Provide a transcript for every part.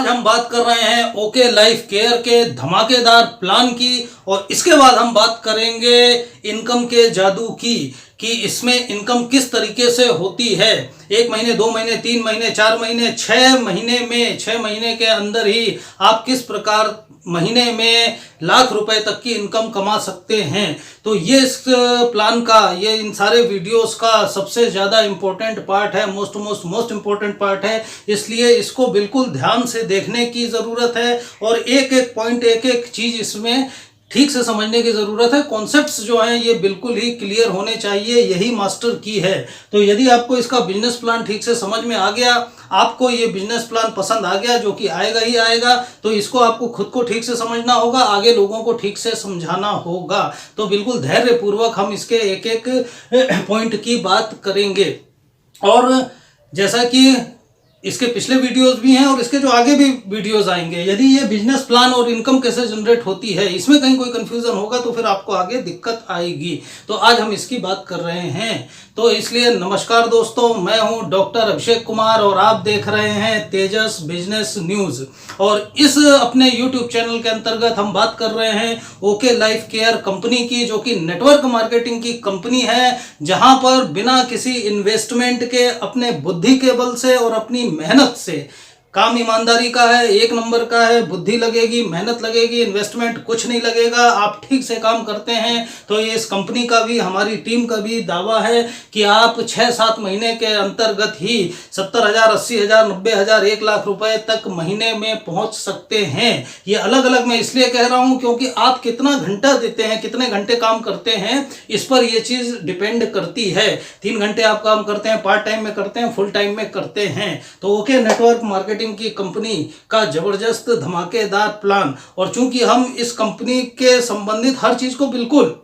आज हम बात कर रहे हैं ओके लाइफ केयर के धमाकेदार प्लान की और इसके बाद हम बात करेंगे इनकम के जादू की कि इसमें इनकम किस तरीके से होती है। 1 महीने, 2 महीने, 3 महीने, 4 महीने, 6 महीने में 6 महीने के अंदर ही आप किस प्रकार महीने में लाख रुपए तक की इनकम कमा सकते हैं। तो ये इस प्लान का, ये इन सारे वीडियोस का सबसे ज़्यादा इम्पोर्टेंट पार्ट है, मोस्ट इम्पोर्टेंट पार्ट है। इसलिए इसको बिल्कुल ध्यान से देखने की ज़रूरत है और एक एक पॉइंट, एक एक चीज़ इसमें ठीक से समझने की ज़रूरत है। कॉन्सेप्ट्स जो हैं ये बिल्कुल ही क्लियर होने चाहिए, यही मास्टर की है। तो यदि आपको इसका बिजनेस प्लान ठीक से समझ में आ गया, आपको ये बिजनेस प्लान पसंद आ गया, जो कि आएगा ही आएगा, तो इसको आपको खुद को ठीक से समझना होगा, आगे लोगों को ठीक से समझाना होगा। तो बिल्कुल धैर्यपूर्वक हम इसके एक एक पॉइंट की बात करेंगे। और जैसा कि इसके पिछले वीडियोस भी हैं और इसके जो आगे भी वीडियोस आएंगे, यदि ये बिजनेस प्लान और इनकम कैसे जनरेट होती है, इसमें कहीं कोई कंफ्यूजन होगा तो फिर आपको आगे दिक्कत आएगी। तो आज हम इसकी बात कर रहे हैं। तो इसलिए नमस्कार दोस्तों, मैं हूं डॉक्टर अभिषेक कुमार और आप देख रहे हैं तेजस बिजनेस न्यूज़। और इस अपने यूट्यूब चैनल के अंतर्गत हम बात कर रहे हैं ओके लाइफ केयर कंपनी की, जो कि नेटवर्क मार्केटिंग की कंपनी है, जहां पर बिना किसी इन्वेस्टमेंट के अपने बुद्धि के बल से और अपनी मेहनत से, काम ईमानदारी का है, 1 नंबर का है, बुद्धि लगेगी, मेहनत लगेगी, इन्वेस्टमेंट कुछ नहीं लगेगा, आप ठीक से काम करते हैं। तो ये इस कंपनी का भी, हमारी टीम का भी दावा है कि आप 6-7 महीने के अंतर्गत ही 70,000, 80,000, 90,000, 1 लाख रुपए तक महीने में पहुंच सकते हैं। ये अलग अलग मैं इसलिए कह रहा हूं क्योंकि आप कितना घंटा देते हैं, कितने घंटे काम करते हैं, इस पर यह चीज़ डिपेंड करती है। 3 घंटे आप काम करते हैं, पार्ट टाइम में करते हैं, फुल टाइम में करते हैं। तो ओके नेटवर्क मार्केटिंग की कंपनी का जबरदस्त धमाकेदार प्लान, और चूंकि हम इस कंपनी के संबंधित हर चीज को बिल्कुल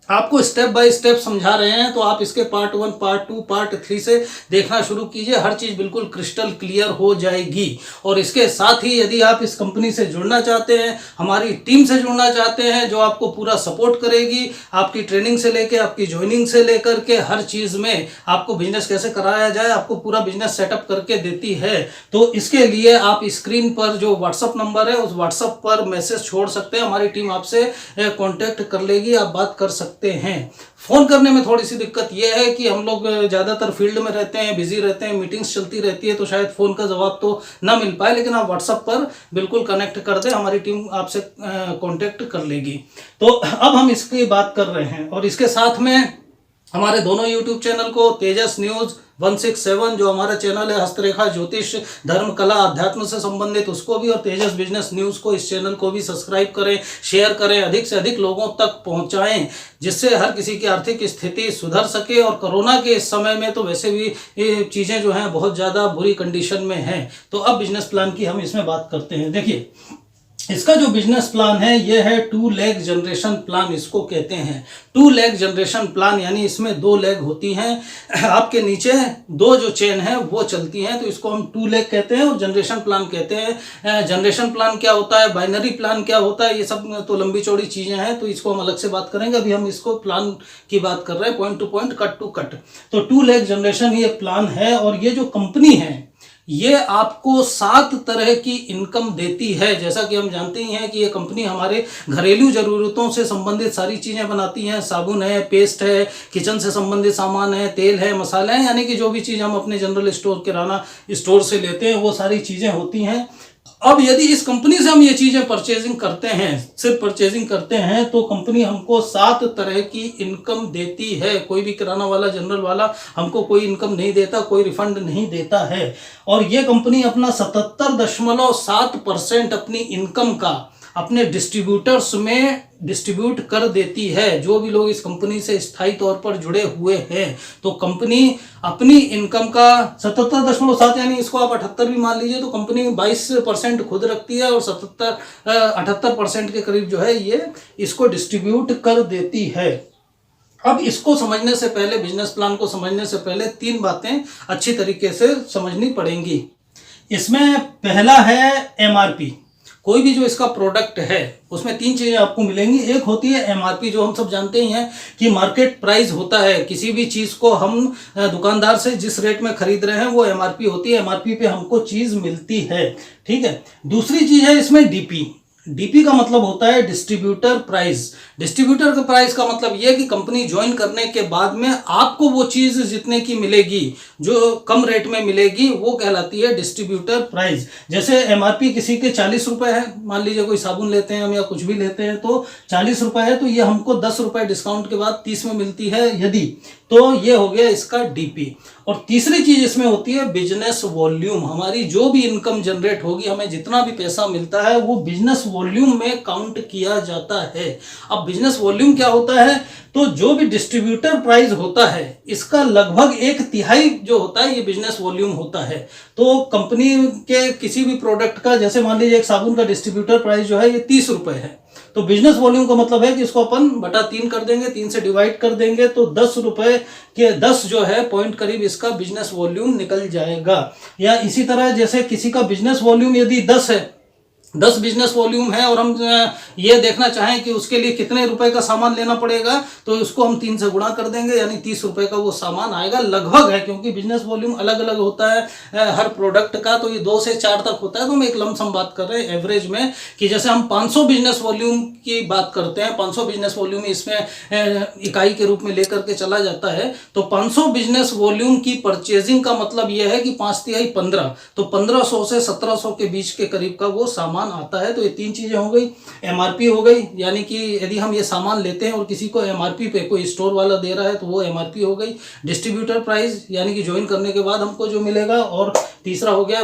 आपको स्टेप बाय स्टेप समझा रहे हैं, तो आप इसके पार्ट 1, पार्ट 2, पार्ट 3 से देखना शुरू कीजिए। हर चीज़ बिल्कुल क्रिस्टल क्लियर हो जाएगी। और इसके साथ ही यदि आप इस कंपनी से जुड़ना चाहते हैं, हमारी टीम से जुड़ना चाहते हैं, जो आपको पूरा सपोर्ट करेगी, आपकी ट्रेनिंग से लेकर आपकी ज्वाइनिंग से लेकर के हर चीज़ में आपको बिजनेस कैसे कराया जाए, आपको पूरा बिजनेस सेटअप करके देती है, तो इसके लिए आप स्क्रीन पर जो व्हाट्सअप नंबर है उस व्हाट्सअप पर मैसेज छोड़ सकते हैं। हमारी टीम आपसे कॉन्टैक्ट कर लेगी, आप बात कर सकते हैं। फोन करने में थोड़ी सी दिक्कत यह है कि हम लोग ज्यादातर फील्ड में रहते हैं, बिजी रहते हैं, मीटिंग्स चलती रहती है, तो शायद फोन का जवाब तो ना मिल पाए, लेकिन आप व्हाट्सएप पर बिल्कुल कनेक्ट कर दें, हमारी टीम आपसे कांटेक्ट कर लेगी। तो अब हम इसकी बात कर रहे हैं और इसके साथ में हमारे दोनों यूट्यूब चैनल को, तेजस न्यूज़ 167 जो हमारा चैनल है हस्तरेखा, ज्योतिष, धर्म, कला, अध्यात्म से संबंधित, उसको भी, और तेजस बिजनेस न्यूज़ को, इस चैनल को भी सब्सक्राइब करें, शेयर करें, अधिक से अधिक लोगों तक पहुंचाएं, जिससे हर किसी की आर्थिक स्थिति सुधर सके। और कोरोना के इस समय में तो वैसे भी ये चीज़ें जो हैं बहुत ज़्यादा बुरी कंडीशन में हैं। तो अब बिजनेस प्लान की हम इसमें बात करते हैं। देखिए, इसका जो बिजनेस प्लान है ये है 2 लेग जनरेशन प्लान, इसको कहते हैं 2 लेग जनरेशन प्लान। यानी इसमें 2 लेग होती हैं, आपके नीचे 2 जो चेन है वो चलती हैं, तो इसको हम 2 लेग कहते हैं और जनरेशन प्लान कहते हैं। जनरेशन प्लान क्या होता है, बाइनरी प्लान क्या होता है, ये सब तो लंबी चौड़ी चीज़ें हैं, तो इसको हम अलग से बात करेंगे। अभी हम इसको प्लान की बात कर रहे हैं, point to point, cut to cut. तो 2 लेग जनरेशन ये प्लान है, और ये जो कंपनी है ये आपको 7 तरह की इनकम देती है। जैसा कि हम जानते ही हैं कि ये कंपनी हमारे घरेलू ज़रूरतों से संबंधित सारी चीज़ें बनाती हैं। साबुन है, पेस्ट है, किचन से संबंधित सामान है, तेल है, मसाले हैं, यानी कि जो भी चीज़ हम अपने जनरल स्टोर, किराना स्टोर से लेते हैं, वो सारी चीज़ें होती हैं। अब यदि इस कंपनी से हम ये चीज़ें परचेजिंग करते हैं, सिर्फ परचेजिंग करते हैं, तो कंपनी हमको 7 तरह की इनकम देती है। कोई भी किराना वाला, जनरल वाला हमको कोई इनकम नहीं देता, कोई रिफंड नहीं देता है। और ये कंपनी अपना 77.7% अपनी इनकम का अपने डिस्ट्रीब्यूटर्स में डिस्ट्रीब्यूट कर देती है, जो भी लोग इस कंपनी से स्थायी तौर पर जुड़े हुए हैं। तो कंपनी अपनी इनकम का 77.7, यानी इसको आप 78 भी मान लीजिए, तो कंपनी 22% खुद रखती है और 78% के करीब जो है ये इसको डिस्ट्रीब्यूट कर देती है। अब इसको समझने से पहले, बिजनेस प्लान को समझने से पहले 3 बातें अच्छी तरीके से समझनी पड़ेंगी। इसमें पहला है MRP। कोई भी जो इसका प्रोडक्ट है उसमें तीन चीज़ें आपको मिलेंगी। एक होती है एमआरपी, जो हम सब जानते ही हैं कि मार्केट प्राइस होता है, किसी भी चीज़ को हम दुकानदार से जिस रेट में खरीद रहे हैं वो एमआरपी होती है, एमआरपी पे हमको चीज़ मिलती है, ठीक है। दूसरी चीज़ है इसमें डीपी। डीपी का मतलब होता है डिस्ट्रीब्यूटर प्राइस। डिस्ट्रीब्यूटर का प्राइस का मतलब यह है कि कंपनी ज्वाइन करने के बाद में आपको वो चीज़ जितने की मिलेगी, जो कम रेट में मिलेगी, वो कहलाती है डिस्ट्रीब्यूटर प्राइस। जैसे एमआरपी किसी के 40 रुपए है, मान लीजिए कोई साबुन लेते हैं हम या कुछ भी लेते हैं तो 40 रुपए है, तो ये हमको 10 रुपए डिस्काउंट के बाद 30 में मिलती है यदि, तो ये हो गया इसका डीपी। और तीसरी चीज इसमें होती है बिजनेस वॉल्यूम। हमारी जो भी इनकम जनरेट होगी, हमें जितना भी पैसा मिलता है वो बिजनेस वॉल्यूम में काउंट किया जाता है। अब बिजनेस वॉल्यूम क्या होता है, तो जो भी डिस्ट्रीब्यूटर प्राइस होता है इसका लगभग 1/3 जो होता है ये बिजनेस वॉल्यूम होता है। तो कंपनी के किसी भी प्रोडक्ट का, जैसे मान लीजिए एक साबुन का डिस्ट्रीब्यूटर प्राइस जो है ये 30 रुपए है, तो बिजनेस वॉल्यूम का मतलब है कि इसको अपन बटा 3 कर देंगे, 3 से डिवाइड कर देंगे, तो 10 रुपए के 10 जो है पॉइंट करीब इसका बिजनेस वॉल्यूम निकल जाएगा। या इसी तरह जैसे किसी का बिजनेस वॉल्यूम यदि 10 है, 10 बिजनेस वॉल्यूम है और हम ये देखना चाहें कि उसके लिए कितने रुपए का सामान लेना पड़ेगा, तो उसको हम 3 से गुणा कर देंगे, यानी 30 रुपए का वो सामान आएगा। लगभग है, क्योंकि बिजनेस वॉल्यूम अलग अलग होता है हर प्रोडक्ट का, तो ये 2 से 4 तक होता है। तो हम एक लमसम बात कर रहे हैं एवरेज में, कि जैसे हम 500 बिजनेस वॉल्यूम की बात करते हैं, 500 बिजनेस वॉल्यूम इसमें इकाई के रूप में लेकर के चला जाता है, तो 500 बिजनेस वॉल्यूम की परचेजिंग का मतलब यह है कि 5×3 = 15, तो 1500 से 1700 के बीच के करीब का वो सामान आता है। तो ये 3 चीजें हो गई। एमआरपी हो गई, यानी कि यदि हम ये सामान लेते हैं और किसी को एमआरपी पे कोई स्टोर वाला दे रहा है तो वो एमआरपी हो गई। डिस्ट्रीब्यूटर प्राइस, यानी कि ज्वाइन करने के बाद हमको जो मिलेगा, और तीसरा हो गया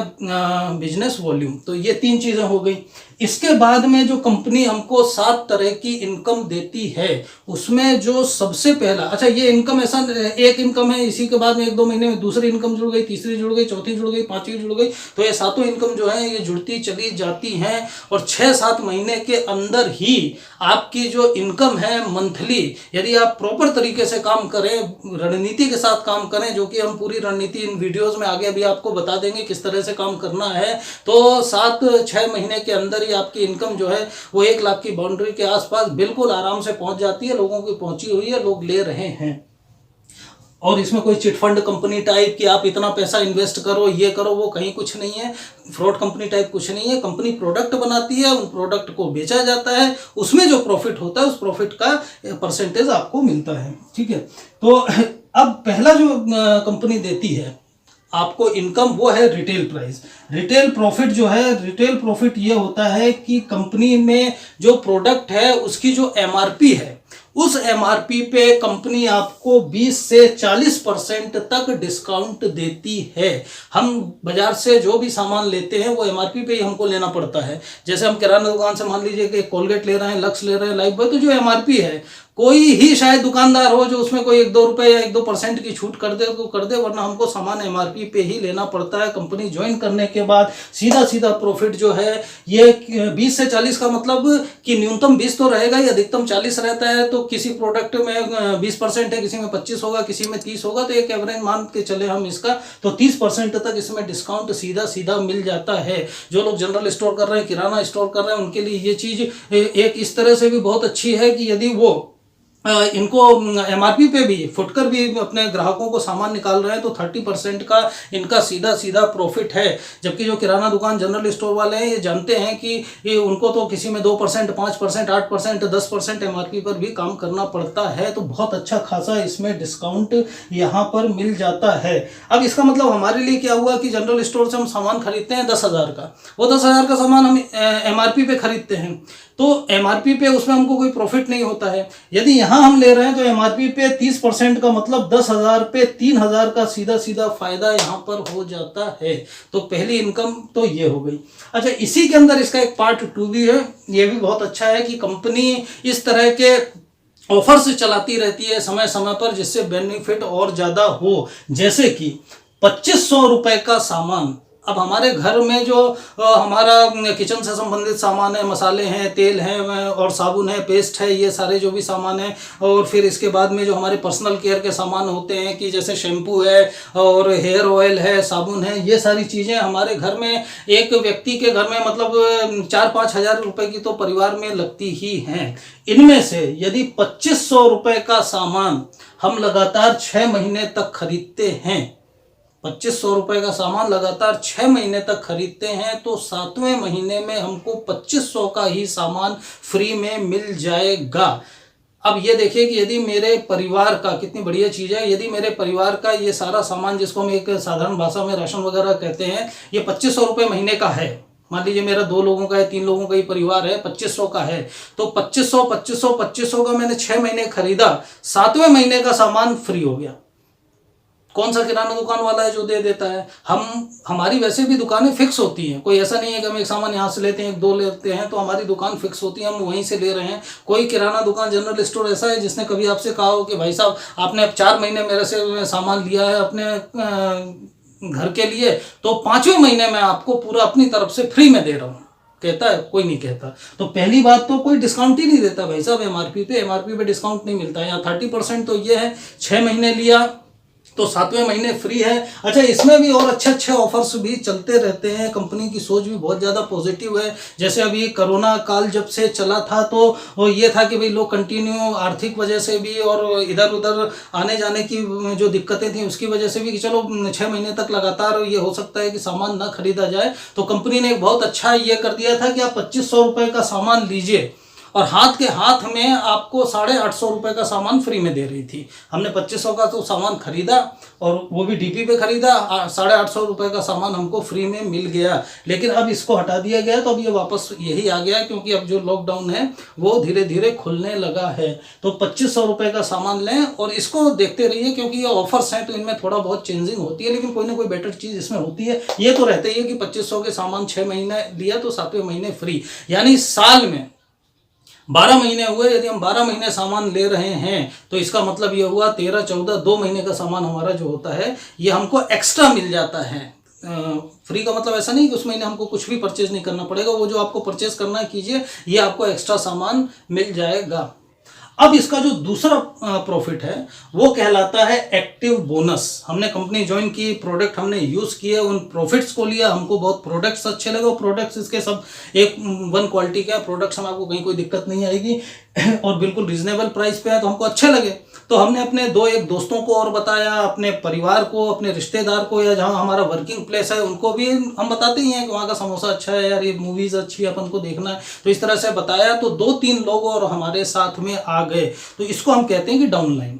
बिजनेस वॉल्यूम। तो ये 3 चीजें हो गई। इसके बाद में जो कंपनी हमको 7 तरह की इनकम देती है, उसमें जो सबसे पहला, अच्छा ये इनकम ऐसा एक इनकम है, इसी के बाद में 1-2 महीने में दूसरी इनकम जुड़ गई, तीसरी जुड़ गई, चौथी जुड़ गई, पांचवी जुड़ गई, तो ये 7 इनकम जो है ये जुड़ती चली जाती हैं। और 6-7 महीने के अंदर ही आपकी जो इनकम है मंथली, यदि आप प्रॉपर तरीके से काम करें, रणनीति के साथ काम करें, जो कि हम पूरी रणनीति इन वीडियोस में आगे अभी आपको बता देंगे किस तरह से काम करना है, तो 7-6 महीने के अंदर आपकी इनकम जो है वो 1 लाख की बाउंड्री के आसपास बिल्कुल आराम से पहुंच जाती है। लोगों की पहुंची हुई है, लोग ले रहे हैं। और इसमें कोई चिटफंड कंपनी टाइप कि आप इतना पैसा इन्वेस्ट करो, ये करो, वो कहीं कुछ नहीं है। फ्रॉड कंपनी टाइप कुछ नहीं है। कंपनी प्रोडक्ट बनाती है, उन प्रोडक्ट को बेचा जाता है, उसमें जो प्रॉफिट होता है उस प्रॉफिट का परसेंटेज आपको मिलता है, ठीक है। तो अब पहला जो कंपनी देती है आपको इनकम, वो है रिटेल प्राइस। रिटेल प्रॉफिट जो है, रिटेल प्रॉफिट ये होता है कि कंपनी में जो प्रोडक्ट है उसकी जो एमआरपी है, उस एमआरपी पे कंपनी आपको 20 से 40% तक डिस्काउंट देती है। हम बाजार से जो भी सामान लेते हैं वो एमआरपी पे ही हमको लेना पड़ता है। जैसे हम किराना दुकान से मान लीजिए कि कोलगेट ले रहे हैं, लक्स ले रहे हैं, लाइफ बॉय, तो जो एमआरपी है, कोई ही शायद दुकानदार हो जो उसमें कोई 1-2 रुपए या 1-2% की छूट कर दे तो कर दे, वरना हमको सामान एमआरपी पे ही लेना पड़ता है। कंपनी ज्वाइन करने के बाद सीधा प्रॉफिट जो है ये 20 से 40 का मतलब कि न्यूनतम 20 तो रहेगा ही, अधिकतम 40 रहता है। तो किसी प्रोडक्ट में 20% है, किसी में 25 होगा, किसी में 30 होगा, तो एक एवरेज मान के चले हम इसका, तो 30% तक इसमें डिस्काउंट सीधा मिल जाता है। जो लोग जनरल स्टोर कर रहे हैं, किराना स्टोर कर रहे हैं, उनके लिए ये चीज़ एक इस तरह से भी बहुत अच्छी है कि यदि वो इनको एमआरपी पे भी फुटकर भी अपने ग्राहकों को सामान निकाल रहे हैं तो 30% का इनका सीधा प्रॉफिट है। जबकि जो किराना दुकान जनरल स्टोर वाले हैं ये जानते हैं कि ये उनको तो किसी में 2%, 5%, 8%, 10% एमआरपी पर भी काम करना पड़ता है। तो बहुत अच्छा खासा इसमें डिस्काउंट यहाँ पर मिल जाता है। अब इसका मतलब हमारे लिए क्या हुआ कि जनरल स्टोर से हम सामान खरीदते हैं 10,000 का, वो 10,000 का सामान हम एमआरपी पे खरीदते हैं, तो एमआरपी पे उसमें हमको कोई प्रॉफिट नहीं होता है। यदि यहाँ हम ले रहे हैं तो एमआरपी पे 30% का मतलब 10,000 पे 3,000 का सीधा फायदा यहाँ पर हो जाता है। तो पहली इनकम तो ये हो गई। अच्छा, इसी के अंदर इसका एक पार्ट 2 भी है। ये भी बहुत अच्छा है कि कंपनी इस तरह के ऑफर्स चलाती रहती है समय समय पर, जिससे बेनिफिट और ज़्यादा हो। जैसे कि 2500 रुपये का सामान अब हमारे घर में जो हमारा किचन से संबंधित सामान है, मसाले हैं, तेल हैं और साबुन है, पेस्ट है, ये सारे जो भी सामान है, और फिर इसके बाद में जो हमारे पर्सनल केयर के सामान होते हैं कि जैसे शैम्पू है और हेयर ऑयल है, साबुन है, ये सारी चीज़ें हमारे घर में एक व्यक्ति के घर में मतलब 4-5 हज़ार रुपये की तो परिवार में लगती ही हैं। इनमें से यदि 2500 रुपये का सामान हम लगातार 6 महीने तक खरीदते हैं, 2500 रुपये का सामान लगातार 6 महीने तक खरीदते हैं, तो 7वें महीने में हमको 2500 का ही सामान फ्री में मिल जाएगा। अब ये देखिए कि यदि मेरे परिवार का, कितनी बढ़िया चीज़ है, यदि मेरे परिवार का ये सारा सामान, जिसको हम एक साधारण भाषा में राशन वगैरह कहते हैं, ये 2500 रुपये महीने का है। मान लीजिए मेरा 2 लोगों का है, 3 लोगों का ही परिवार है, 2500 का है, तो 2500 का मैंने 6 महीने खरीदा, 7वें महीने का सामान फ्री हो गया। कौन सा किराना दुकान वाला है जो दे देता है? हमारी वैसे भी दुकानें फिक्स होती हैं, कोई ऐसा नहीं है कि हम एक सामान यहाँ से लेते हैं, 1-2 लेते हैं, तो हमारी दुकान फिक्स होती है, हम वहीं से ले रहे हैं। कोई किराना दुकान, जनरल स्टोर ऐसा है जिसने कभी आपसे कहा हो कि भाई साहब आपने अब 4 महीने मेरे से सामान लिया है अपने घर के लिए, तो 5वें महीने में आपको पूरा अपनी तरफ से फ्री में दे रहा हूँ? कहता है? कोई नहीं कहता। तो पहली बात तो कोई डिस्काउंट ही नहीं देता भाई साहब। एमआरपी पे डिस्काउंट नहीं मिलता है। यहाँ 30% तो ये है, 6 महीने लिया तो 7वें महीने फ्री है। अच्छा, इसमें भी और अच्छे अच्छे ऑफर्स भी चलते रहते हैं। कंपनी की सोच भी बहुत ज़्यादा पॉजिटिव है। जैसे अभी कोरोना काल जब से चला था, तो वो ये था कि भाई लोग कंटिन्यू आर्थिक वजह से भी और इधर उधर आने जाने की जो दिक्कतें थी उसकी वजह से भी कि चलो 6 महीने तक लगातार ये हो सकता है कि सामान ना खरीदा जाए, तो कंपनी ने एक बहुत अच्छा ये कर दिया था कि आप 2500 रुपये का सामान लीजिए और हाथ के हाथ में आपको 850 रुपये का सामान फ्री में दे रही थी। हमने 2500 का तो सामान खरीदा और वो भी डीपी पे खरीदा, 850 रुपये का सामान हमको फ्री में मिल गया। लेकिन अब इसको हटा दिया गया, तो अब ये वापस यही आ गया, क्योंकि अब जो लॉकडाउन है वो धीरे धीरे खुलने लगा है। तो 2500 रुपये का सामान लें और इसको देखते रहिए, क्योंकि ये ऑफर्स हैं तो इनमें थोड़ा बहुत चेंजिंग होती है, लेकिन कोई ना कोई बेटर चीज़ इसमें होती है। ये तो रहता ही है कि 2500 के सामान 6 महीने लिया तो 7वें महीने फ्री, यानी साल में 12 महीने हुए। यदि हम 12 महीने सामान ले रहे हैं तो इसका मतलब ये हुआ 13, 14, 2 महीने का सामान हमारा जो होता है ये हमको एक्स्ट्रा मिल जाता है। फ्री का मतलब ऐसा नहीं कि उस महीने हमको कुछ भी परचेज नहीं करना पड़ेगा, वो जो आपको परचेज करना है कीजिए, ये आपको एक्स्ट्रा सामान मिल जाएगा। अब इसका जो दूसरा प्रॉफिट है वो कहलाता है एक्टिव बोनस। हमने कंपनी ज्वाइन की, प्रोडक्ट हमने यूज़ किए, उन प्रॉफिट्स को लिया, हमको बहुत प्रोडक्ट्स अच्छे लगे। प्रोडक्ट्स इसके सब एक 1 क्वालिटी के प्रोडक्ट्स में आपको कहीं कोई दिक्कत नहीं आएगी और बिल्कुल रीजनेबल प्राइस पे है, तो हमको अच्छे लगे। तो हमने अपने 1 दोस्तों को और बताया, अपने परिवार को, अपने रिश्तेदार को, या जहाँ हमारा वर्किंग प्लेस है उनको भी हम बताते ही हैं कि वहाँ का समोसा अच्छा है यार, ये मूवीज़ अच्छी है, अपन को देखना है। तो इस तरह से बताया, तो 2-3 लोग और हमारे साथ में आ गए। तो इसको हम कहते हैं कि डाउनलाइन।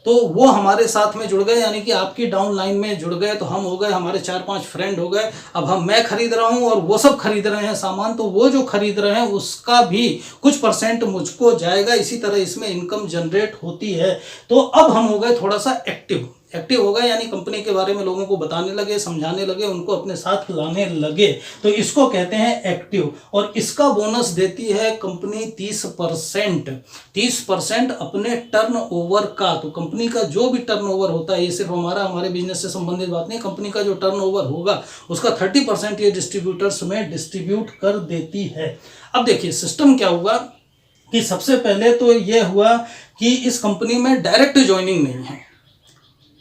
तो वो हमारे साथ में जुड़ गए, यानी कि आपकी डाउन लाइन में जुड़ गए, तो हम हो गए, हमारे 4-5 फ्रेंड हो गए। अब मैं खरीद रहा हूँ और वो सब खरीद रहे हैं सामान, तो वो जो खरीद रहे हैं उसका भी कुछ % मुझको जाएगा। इसी तरह इसमें इनकम जनरेट होती है। तो अब हम हो गए थोड़ा सा एक्टिव हो गए, यानी कंपनी के बारे में लोगों को बताने लगे, समझाने लगे, उनको अपने साथ लाने लगे। तो इसको कहते हैं एक्टिव। और इसका बोनस देती है कंपनी 30% अपने टर्नओवर का। तो कंपनी का जो भी टर्नओवर होता है, ये सिर्फ हमारे बिजनेस से संबंधित बात नहीं, कंपनी का जो टर्नओवर होगा उसका 30% ये डिस्ट्रीब्यूटर्स में डिस्ट्रीब्यूट कर देती है। अब देखिए सिस्टम क्या हुआ कि सबसे पहले तो ये हुआ कि इस कंपनी में डायरेक्ट ज्वाइनिंग नहीं है।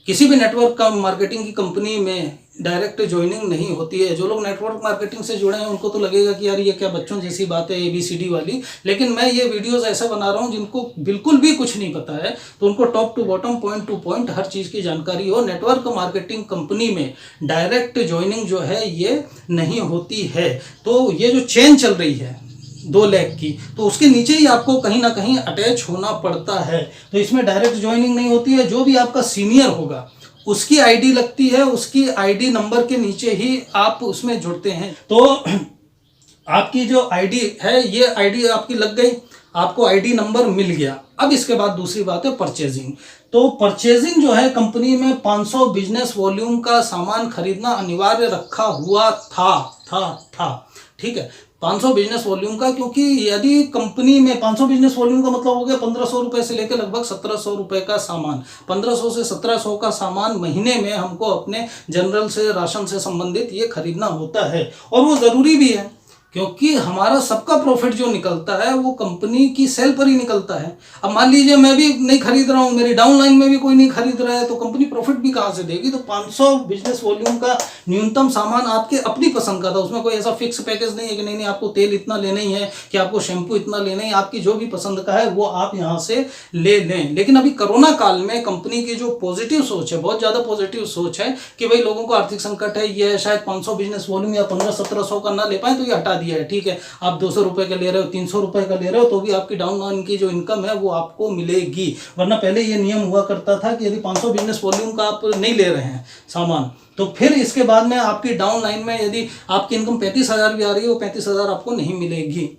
किसी भी नेटवर्क मार्केटिंग की कंपनी में डायरेक्ट ज्वाइनिंग नहीं होती है। जो लोग नेटवर्क मार्केटिंग से जुड़े हैं उनको तो लगेगा कि यार ये क्या बच्चों जैसी बात है, ABCD वाली। लेकिन मैं ये वीडियोस ऐसा बना रहा हूँ जिनको बिल्कुल भी कुछ नहीं पता है, तो उनको top to bottom, point to point हर चीज़ की जानकारी हो। नेटवर्क मार्केटिंग कंपनी में डायरेक्ट ज्वाइनिंग जो है ये नहीं होती है। तो ये जो चेन चल रही है 2 लाख की, तो उसके नीचे ही आपको कहीं ना कहीं अटैच होना पड़ता है। तो इसमें डायरेक्ट ज्वाइनिंग नहीं होती है। जो भी आपका सीनियर होगा उसकी आईडी लगती है, उसकी आईडी नंबर के नीचे ही आप उसमें जुड़ते हैं। तो आपकी जो आईडी है, ये आईडी आपकी लग गई, आपको आईडी नंबर मिल गया। अब इसके बाद दूसरी बात है परचेजिंग। तो परचेजिंग जो है, कंपनी में 500 बिजनेस वॉल्यूम का सामान खरीदना अनिवार्य रखा हुआ था। ठीक है, 500 बिजनेस वॉल्यूम का, क्योंकि यदि कंपनी में 500 बिजनेस वॉल्यूम का मतलब हो गया 1500 रुपए से लेकर लगभग 1700 रुपए का सामान, 1500 से 1700 का सामान महीने में हमको अपने जनरल से, राशन से संबंधित ये खरीदना होता है। और वो ज़रूरी भी है, क्योंकि हमारा सबका प्रॉफिट जो निकलता है वो कंपनी की सेल पर ही निकलता है। अब मान लीजिए मैं भी नहीं खरीद रहा हूँ, मेरी डाउन लाइन में भी कोई नहीं खरीद रहा है, तो कंपनी प्रॉफिट भी कहाँ से देगी। तो 500 बिजनेस वॉल्यूम का न्यूनतम सामान आपके अपनी पसंद का था, उसमें कोई ऐसा फिक्स पैकेज नहीं है कि नहीं आपको तेल इतना लेना ही है, कि आपको शैम्पू इतना लेना ही, आपकी जो भी पसंद का है वो आप यहाँ से ले लें। लेकिन अभी कोरोना काल में कंपनी की जो पॉजिटिव सोच है, बहुत ज़्यादा पॉजिटिव सोच है कि भाई लोगों को आर्थिक संकट है, ये शायद 500 बिजनेस वॉल्यूम या 1500-1700 का ना ले पाए, तो ये हटा दिया है। ठीक है, आप 200 रुपए का ले रहे हो, 300 रुपए का ले रहे हो, तो भी आपकी डाउन लाइन की जो इनकम है वो आपको मिलेगी। वरना पहले ये नियम हुआ करता था कि यदि 500 बिजनेस वॉल्यूम का आप नहीं ले रहे हैं सामान, तो फिर इसके बाद में आपकी डाउन लाइन में यदि आपकी इनकम 35,000 भी आ रही है, वो 35,000 आपको नहीं मिलेगी।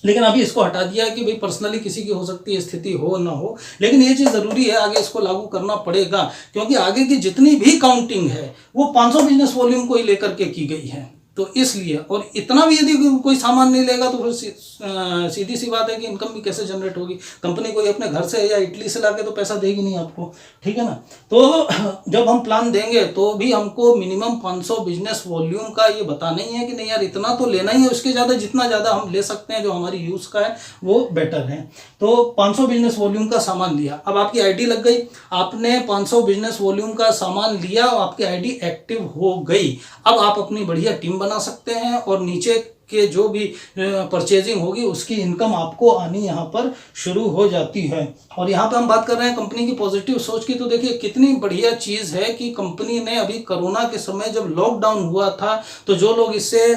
लेकिन अभी इसको हटा दिया है कि भाई पर्सनली किसी की हो सकती है स्थिति हो ना हो, लेकिन ये चीज़ ज़रूरी है, आगे इसको लागू करना पड़ेगा, क्योंकि आगे की जितनी भी काउंटिंग है वो 500 बिजनेस वॉल्यूम को ही लेकर के की गई है। तो इसलिए, और इतना भी यदि कोई सामान नहीं लेगा तो फिर सीधी सी बात है कि इनकम भी कैसे जनरेट होगी। कंपनी कोई अपने घर से या इटली से लाके तो पैसा देगी नहीं आपको, ठीक है ना। तो जब हम प्लान देंगे तो भी हमको मिनिमम 500 बिजनेस वॉल्यूम का ये बताना ही है कि नहीं यार इतना तो लेना ही है, उसके ज़्यादा जितना ज़्यादा हम ले सकते हैं जो हमारी यूज़ का है वो बेटर है। तो 500 बिजनेस वॉल्यूम का सामान लिया, अब आपकी आईडी लग गई, आपने 500 बिजनेस वॉल्यूम का सामान लिया और आपकी आईडी एक्टिव हो गई। अब आप अपनी बढ़िया टीम बना सकते हैं और नीचे के जो भी परचेजिंग होगी उसकी इनकम आपको आनी यहाँ पर शुरू हो जाती है। और यहाँ पे हम बात कर रहे हैं कंपनी की पॉजिटिव सोच की, तो देखिए कितनी बढ़िया चीज़ है कि कंपनी ने अभी कोरोना के समय जब लॉकडाउन हुआ था तो जो लोग इससे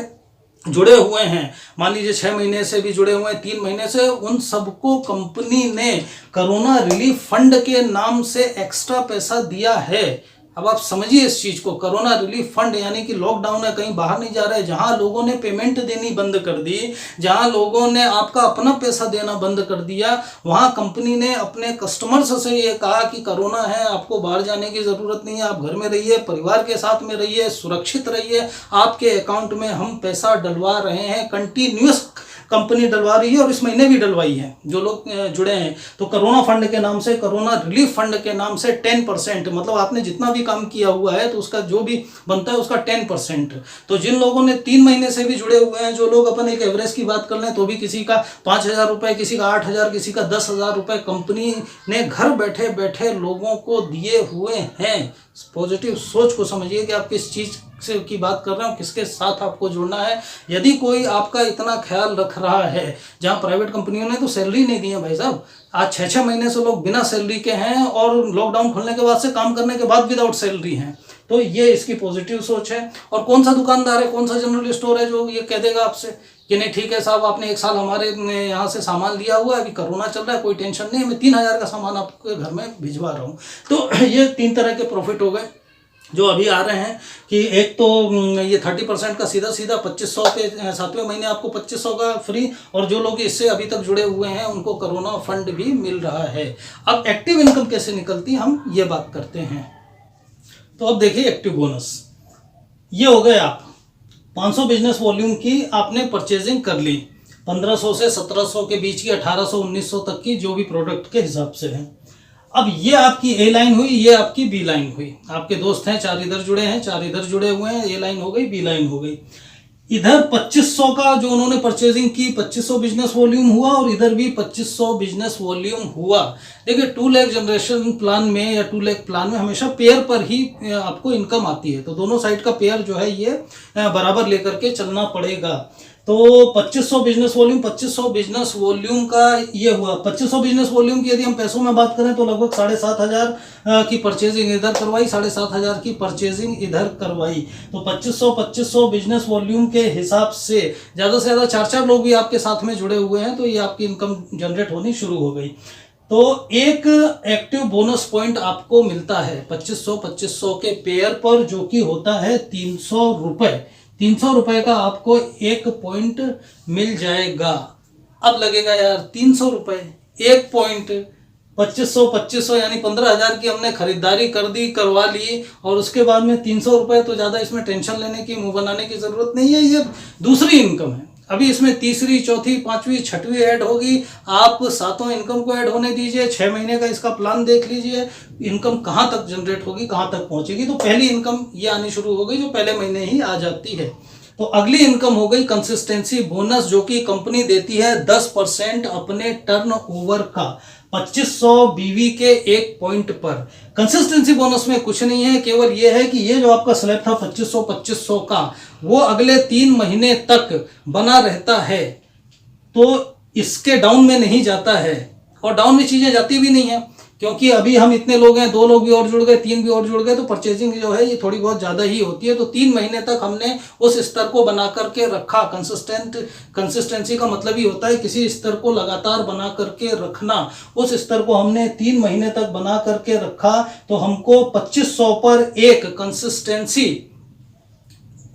जुड़े हुए हैं, मान लीजिए 6 महीने से भी जुड़े हुए हैं, 3 महीने से, उन सबको कंपनी ने कोरोना रिलीफ फंड के नाम से एक्स्ट्रा पैसा दिया है। अब आप समझिए इस चीज़ को, कोरोना रिलीफ फंड यानी कि लॉकडाउन है, कहीं बाहर नहीं जा रहा है, जहां लोगों ने पेमेंट देनी बंद कर दी, जहां लोगों ने आपका अपना पैसा देना बंद कर दिया, वहां कंपनी ने अपने कस्टमर्स से ये कहा कि कोरोना है, आपको बाहर जाने की ज़रूरत नहीं है, आप घर में रहिए, परिवार के साथ में रहिए, सुरक्षित रहिए, आपके अकाउंट में हम पैसा डलवा रहे हैं, कंटिन्यूस कंपनी डलवा रही है और इस महीने भी डलवाई है जो लोग जुड़े हैं। तो कोरोना फंड के नाम से, कोरोना रिलीफ फंड के नाम से 10%, मतलब आपने जितना भी काम किया हुआ है तो उसका जो भी बनता है उसका 10%। तो जिन लोगों ने 3 महीने से भी जुड़े हुए हैं, जो लोग अपन एक एवरेज की बात कर लें तो भी किसी का 5,000 रुपये, किसी का 8,000, किसी का 10,000 रुपये कंपनी ने घर बैठे बैठे लोगों को दिए हुए हैं। पॉजिटिव सोच को समझिए कि आप किस चीज़ से की बात कर रहे हो, किसके साथ आपको जुड़ना है। यदि कोई आपका इतना ख्याल रख रहा है, जहां प्राइवेट कंपनियों ने तो सैलरी नहीं दी है भाई साहब, आज 6-6 महीने से लोग बिना सैलरी के हैं और लॉकडाउन खुलने के बाद से काम करने के बाद विदाउट सैलरी हैं, तो ये इसकी पॉजिटिव सोच है। और कौन सा दुकानदार है, कौन सा जनरल स्टोर है जो ये कह देगा आपसे कि नहीं ठीक है साहब, आपने 1 साल हमारे यहाँ से सामान लिया हुआ है, अभी कोरोना चल रहा है, कोई टेंशन नहीं, मैं 3,000 का सामान आपके घर में भिजवा रहा हूँ। तो ये 3 तरह के प्रॉफिट हो गए जो अभी आ रहे हैं कि एक तो ये 30% का सीधा 2500 के 7वें महीने आपको 2500 का फ्री, और जो लोग इससे अभी तक जुड़े हुए हैं उनको कोरोना फंड भी मिल रहा है। अब एक्टिव इनकम कैसे निकलती है हम ये बात करते हैं। तो अब देखिए एक्टिव बोनस, ये हो गए आप 500 बिजनेस वॉल्यूम की आपने परचेजिंग कर ली, 1500 से 1700 के बीच की, 1800 1900 तक की जो भी प्रोडक्ट के हिसाब से है। अब ये आपकी ए लाइन हुई, ये आपकी बी लाइन हुई, आपके दोस्त हैं 4 इधर जुड़े हैं, 4 इधर जुड़े हुए हैं, ए लाइन हो गई, बी लाइन हो गई। इधर 2500 का जो उन्होंने परचेजिंग की, 2500 बिजनेस वॉल्यूम हुआ और इधर भी 2500 बिजनेस वॉल्यूम हुआ। देखिए 2 लाख जनरेशन प्लान में या 2 लाख प्लान में हमेशा पेयर पर ही आपको इनकम आती है, तो दोनों साइड का पेयर जो है ये बराबर लेकर के चलना पड़ेगा। तो 2500 बिजनेस वॉल्यूम, 2500 बिजनेस वॉल्यूम का ये हुआ। 2500 बिजनेस वॉल्यूम की यदि हम पैसों में बात करें तो लगभग 7,500 की परचेजिंग इधर करवाई, 7,500 की परचेजिंग इधर करवाई। तो 2500 बिजनेस वॉल्यूम के हिसाब से ज़्यादा से ज़्यादा 4-4 लोग भी आपके साथ में जुड़े हुए हैं, तो ये आपकी इनकम जनरेट होनी शुरू हो गई। तो एक एक्टिव बोनस पॉइंट आपको मिलता है 2500 के पेयर पर, जो कि होता है 300 रुपये। 300 रुपये का आपको एक पॉइंट मिल जाएगा। अब लगेगा यार 300 रुपये, एक पॉइंट, 2500 यानी 15,000 की हमने खरीदारी कर दी, करवा ली, और उसके बाद में 300 रुपये, तो ज़्यादा इसमें टेंशन लेने की, मुंह बनाने की ज़रूरत नहीं है, ये दूसरी इनकम है। अभी इसमें तीसरी, चौथी, पांचवी, छठवीं ऐड होगी। आप सातों इनकम को ऐड होने दीजिए, 6 महीने का इसका प्लान देख लीजिए, इनकम कहाँ तक जनरेट होगी, कहाँ तक पहुंचेगी। तो पहली इनकम ये आनी शुरू हो गई जो पहले महीने ही आ जाती है। तो अगली इनकम हो गई कंसिस्टेंसी बोनस, जो कि कंपनी देती है 10% अपने टर्नओवर का, 2500 बीवी के एक पॉइंट पर। कंसिस्टेंसी बोनस में कुछ नहीं है, केवल यह है कि ये जो आपका स्लैब था 2500 का, वो अगले 3 महीने तक बना रहता है, तो इसके डाउन में नहीं जाता है। और डाउन में चीजें जाती भी नहीं है, क्योंकि अभी हम इतने लोग हैं, 2 लोग भी और जुड़ गए, 3 भी और जुड़ गए, तो परचेजिंग जो है ये थोड़ी बहुत ज़्यादा ही होती है। तो 3 महीने तक हमने उस स्तर को बना करके रखा। कंसिस्टेंसी का मतलब ही होता है किसी स्तर को लगातार बना करके रखना। उस स्तर को हमने 3 महीने तक बना करके रखा, तो हमको 2500 पर एक कंसिस्टेंसी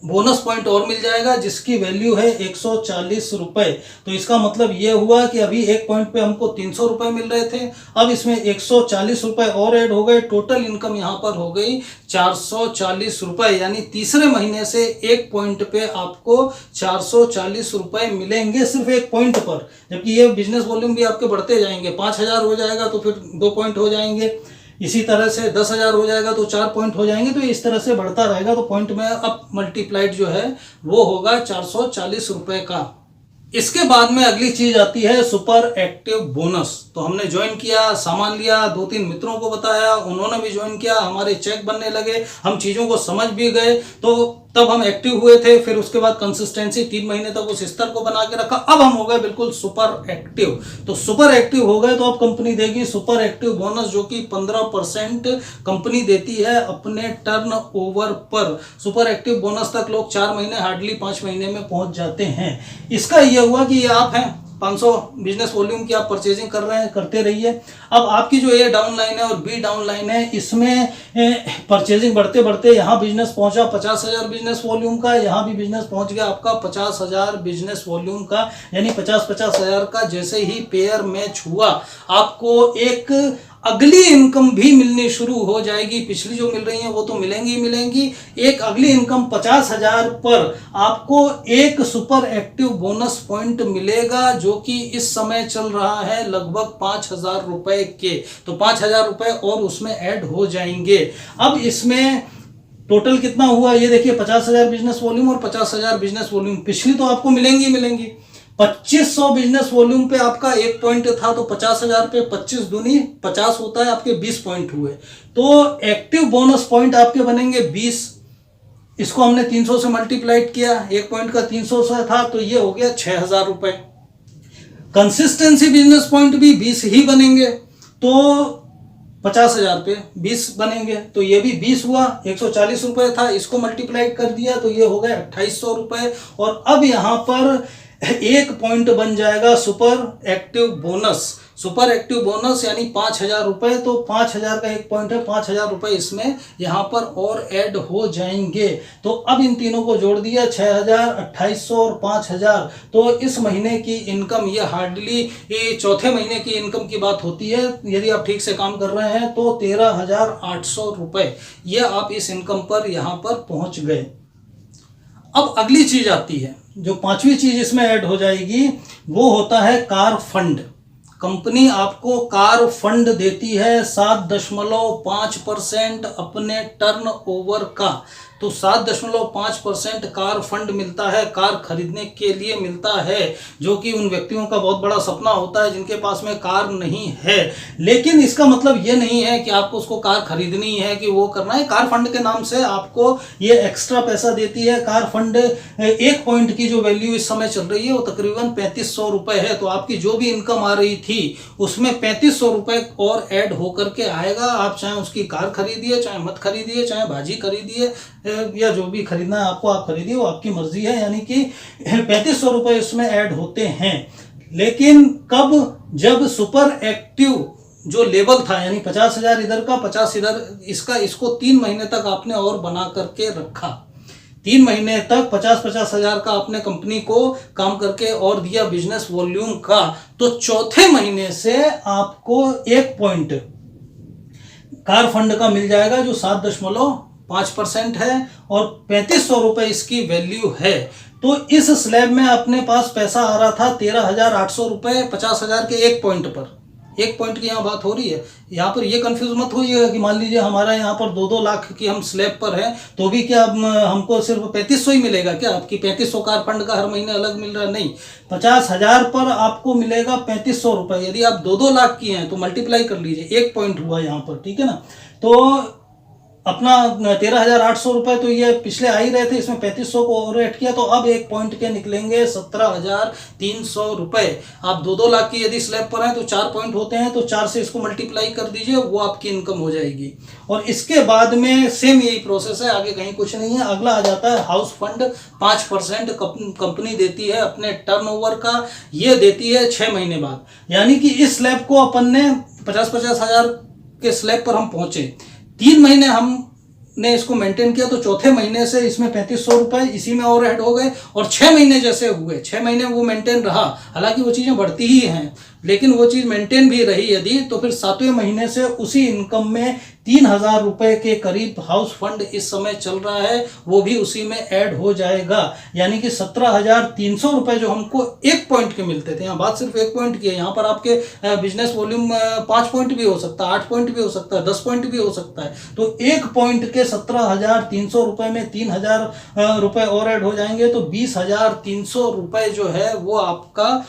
बोनस पॉइंट और मिल जाएगा, जिसकी वैल्यू है 140 रुपए। तो इसका मतलब यह हुआ कि अभी एक पॉइंट पे हमको 300 रुपए मिल रहे थे, अब इसमें 140 रुपए और ऐड हो गए। टोटल इनकम यहां पर हो गई 440 रुपए, यानी तीसरे महीने से एक पॉइंट पे आपको 440 रुपए मिलेंगे सिर्फ एक पॉइंट पर। जबकि ये बिजनेस वॉल्यूम भी आपके बढ़ते जाएंगे, 5000 हो जाएगा तो फिर 2 पॉइंट हो जाएंगे, इसी तरह से 10,000 हो जाएगा तो 4 पॉइंट हो जाएंगे, तो इस तरह से बढ़ता रहेगा। तो पॉइंट में अब मल्टीप्लाइड जो है वो होगा 440 रुपए का। इसके बाद में अगली चीज आती है सुपर एक्टिव बोनस। तो हमने ज्वाइन किया, सामान लिया, 2-3 मित्रों को बताया, उन्होंने भी ज्वाइन किया, हमारे चेक बनने लगे, हम चीजों को समझ भी गए, तो तब हम एक्टिव हुए थे। फिर उसके बाद कंसिस्टेंसी 3 महीने तक उस स्तर को बना के रखा, अब हम हो गए बिल्कुल सुपर एक्टिव। तो सुपर एक्टिव हो गए तो अब कंपनी देगी सुपर एक्टिव बोनस, जो कि 15% कंपनी देती है अपने टर्न ओवर पर। सुपर एक्टिव बोनस तक लोग 4 महीने, हार्डली 5 महीने में पहुंच जाते हैं। इसका यह हुआ कि ये आप हैं 500 बिजनेस वॉल्यूम की, आप परचेजिंग कर रहे हैं, करते रहिए। अब आपकी जो ए डाउन लाइन है और बी डाउन लाइन है, इसमें परचेजिंग बढ़ते बढ़ते यहाँ बिजनेस पहुंचा 50,000 बिजनेस वॉल्यूम का, यहाँ भी बिजनेस पहुंच गया आपका 50,000 बिजनेस वॉल्यूम का, यानी 50,000 का जैसे ही पेयर मैच हुआ, आपको एक अगली इनकम भी मिलनी शुरू हो जाएगी। पिछली जो मिल रही है वो तो मिलेंगी ही मिलेंगी, एक अगली इनकम 50,000 पर आपको एक सुपर एक्टिव बोनस पॉइंट मिलेगा, जो कि इस समय चल रहा है लगभग 5,000 रुपए के। तो 5,000 रुपए और उसमें ऐड हो जाएंगे। अब इसमें टोटल कितना हुआ ये देखिए, 50,000 बिजनेस वॉल्यूम और 50,000 बिजनेस वॉल्यूम, पिछली तो आपको मिलेंगी मिलेंगी। 2500 बिजनेस वॉल्यूम पे आपका एक पॉइंट था, तो 50,000 पे 25 दूनी 50 होता है, आपके 20 पॉइंट हुए। तो एक्टिव बोनस पॉइंट आपके बनेंगे 20। इसको हमने 300 से मल्टीप्लाइड किया, एक पॉइंट का 300 से था, तो ये हो गया 6,000 रुपए। कंसिस्टेंसी बिजनेस पॉइंट भी 20 ही बनेंगे, तो 50,000 पे 20 बनेंगे, तो ये भी 20 हुआ। 140 रुपए था, इसको मल्टीप्लाइड कर दिया तो ये हो गए 2800 रुपए। और अब यहां पर एक पॉइंट बन जाएगा super active bonus. Super active bonus यानी 5,000 रुपए, तो 5,000 का एक पॉइंट है, 5,000 रुपए इसमें यहां पर और ऐड हो जाएंगे। तो अब इन तीनों को जोड़ दिया, 6,000, 2800 और 5,000, तो इस महीने की इनकम ये हार्डली चौथे महीने की इनकम की बात होती है, यदि आप ठीक से काम कर रहे हैं तो 13,800 रुपए ये आप इस इनकम पर यहां पर पहुंच गए। अब अगली चीज आती है, जो 5वीं चीज इसमें ऐड हो जाएगी, वो होता है कार फंड। कंपनी आपको कार फंड देती है 7.5% अपने टर्न ओवर का। तो 7.5% कार फंड मिलता है, कार खरीदने के लिए मिलता है, जो कि उन व्यक्तियों का बहुत बड़ा सपना होता है जिनके पास में कार नहीं है। लेकिन इसका मतलब ये नहीं है कि आपको उसको कार खरीदनी है, कि वो करना है। कार फंड के नाम से आपको ये एक्स्ट्रा पैसा देती है। कार फंड एक पॉइंट की जो वैल्यू इस समय चल रही है वो तकरीबन 3500 रुपए है। तो आपकी जो भी इनकम आ रही थी उसमें 3500 रुपए और ऐड होकर के आएगा। आप चाहे उसकी कार खरीदिए, चाहे मत खरीदिए, चाहे भाजी खरीदिए, या जो भी खरीदना है आपको आप खरीदिए, वो आपकी मर्जी है। यानी कि 3500 रुपए इसमें ऐड होते हैं। लेकिन कब? जब सुपर एक्टिव जो लेवल था, यानी 50,000 इधर का, 50 इधर, इसको 3 महीने तक आपने और बना करके रखा। 3 महीने तक 50-50 हजार का आपने कंपनी को काम करके और दिया बिजनेस वॉल्यूम का, तो चौथे महीने से आपको एक पॉइंट कार फंड का मिल जाएगा, जो 7.5% है और 3500 रुपए इसकी वैल्यू है। तो इस स्लैब में अपने पास पैसा आ रहा था 13,800 रुपये 50,000 के एक पॉइंट पर। एक पॉइंट की यहाँ बात हो रही है। यहाँ पर ये कंफ्यूज मत होइएगा कि मान लीजिए हमारा यहाँ पर 2-2 लाख की हम स्लैब पर हैं तो भी क्या हमको सिर्फ 3500 ही मिलेगा क्या? आपकी 3500 कार फंड का हर महीने अलग मिल रहा है? नहीं, 50,000 पर आपको मिलेगा 3500 रुपये। यदि आप 2-2 लाख की हैं तो मल्टीप्लाई कर लीजिए, एक पॉइंट हुआ यहाँ पर, ठीक है ना। तो अपना 13,800 रुपये तो ये पिछले आ ही रहे थे, इसमें 3500 को और ऐड किया तो अब एक पॉइंट के निकलेंगे 17,300 रुपये। आप 2-2 लाख की यदि स्लैब पर हैं तो 4 पॉइंट होते हैं, तो 4 से इसको मल्टीप्लाई कर दीजिए, वो आपकी इनकम हो जाएगी। और इसके बाद में सेम यही प्रोसेस है, आगे कहीं कुछ नहीं है। अगला आ जाता है हाउस फंड। 5% कंपनी देती है अपने टर्नओवर का, ये देती है 6 महीने बाद। यानी कि इस स्लैब को अपन ने 50-50 हज़ार के स्लैब पर हम पहुंचे, 3 महीने हमने इसको मेंटेन किया, तो चौथे महीने से इसमें 3500 रुपये इसी में और ऐड हो गए। और 6 महीने जैसे हुए, 6 महीने वो मेंटेन रहा, हालांकि वो चीज़ें बढ़ती ही हैं लेकिन वो चीज़ मेंटेन भी रही यदि, तो फिर 7वें महीने से उसी इनकम में 3,000 रुपये के करीब हाउस फंड इस समय चल रहा है, वो भी उसी में ऐड हो जाएगा। यानी कि 17,300 रुपये जो हमको एक पॉइंट के मिलते थे, यहाँ बात सिर्फ एक पॉइंट की है, यहाँ पर आपके बिजनेस वॉल्यूम 5 पॉइंट भी हो सकता है, 8 पॉइंट भी हो सकता है, 10 पॉइंट भी हो सकता है। तो एक पॉइंट के 17,300 रुपये में 3,000 रुपये और ऐड हो जाएंगे, तो 20,300 रुपये जो है वो आपका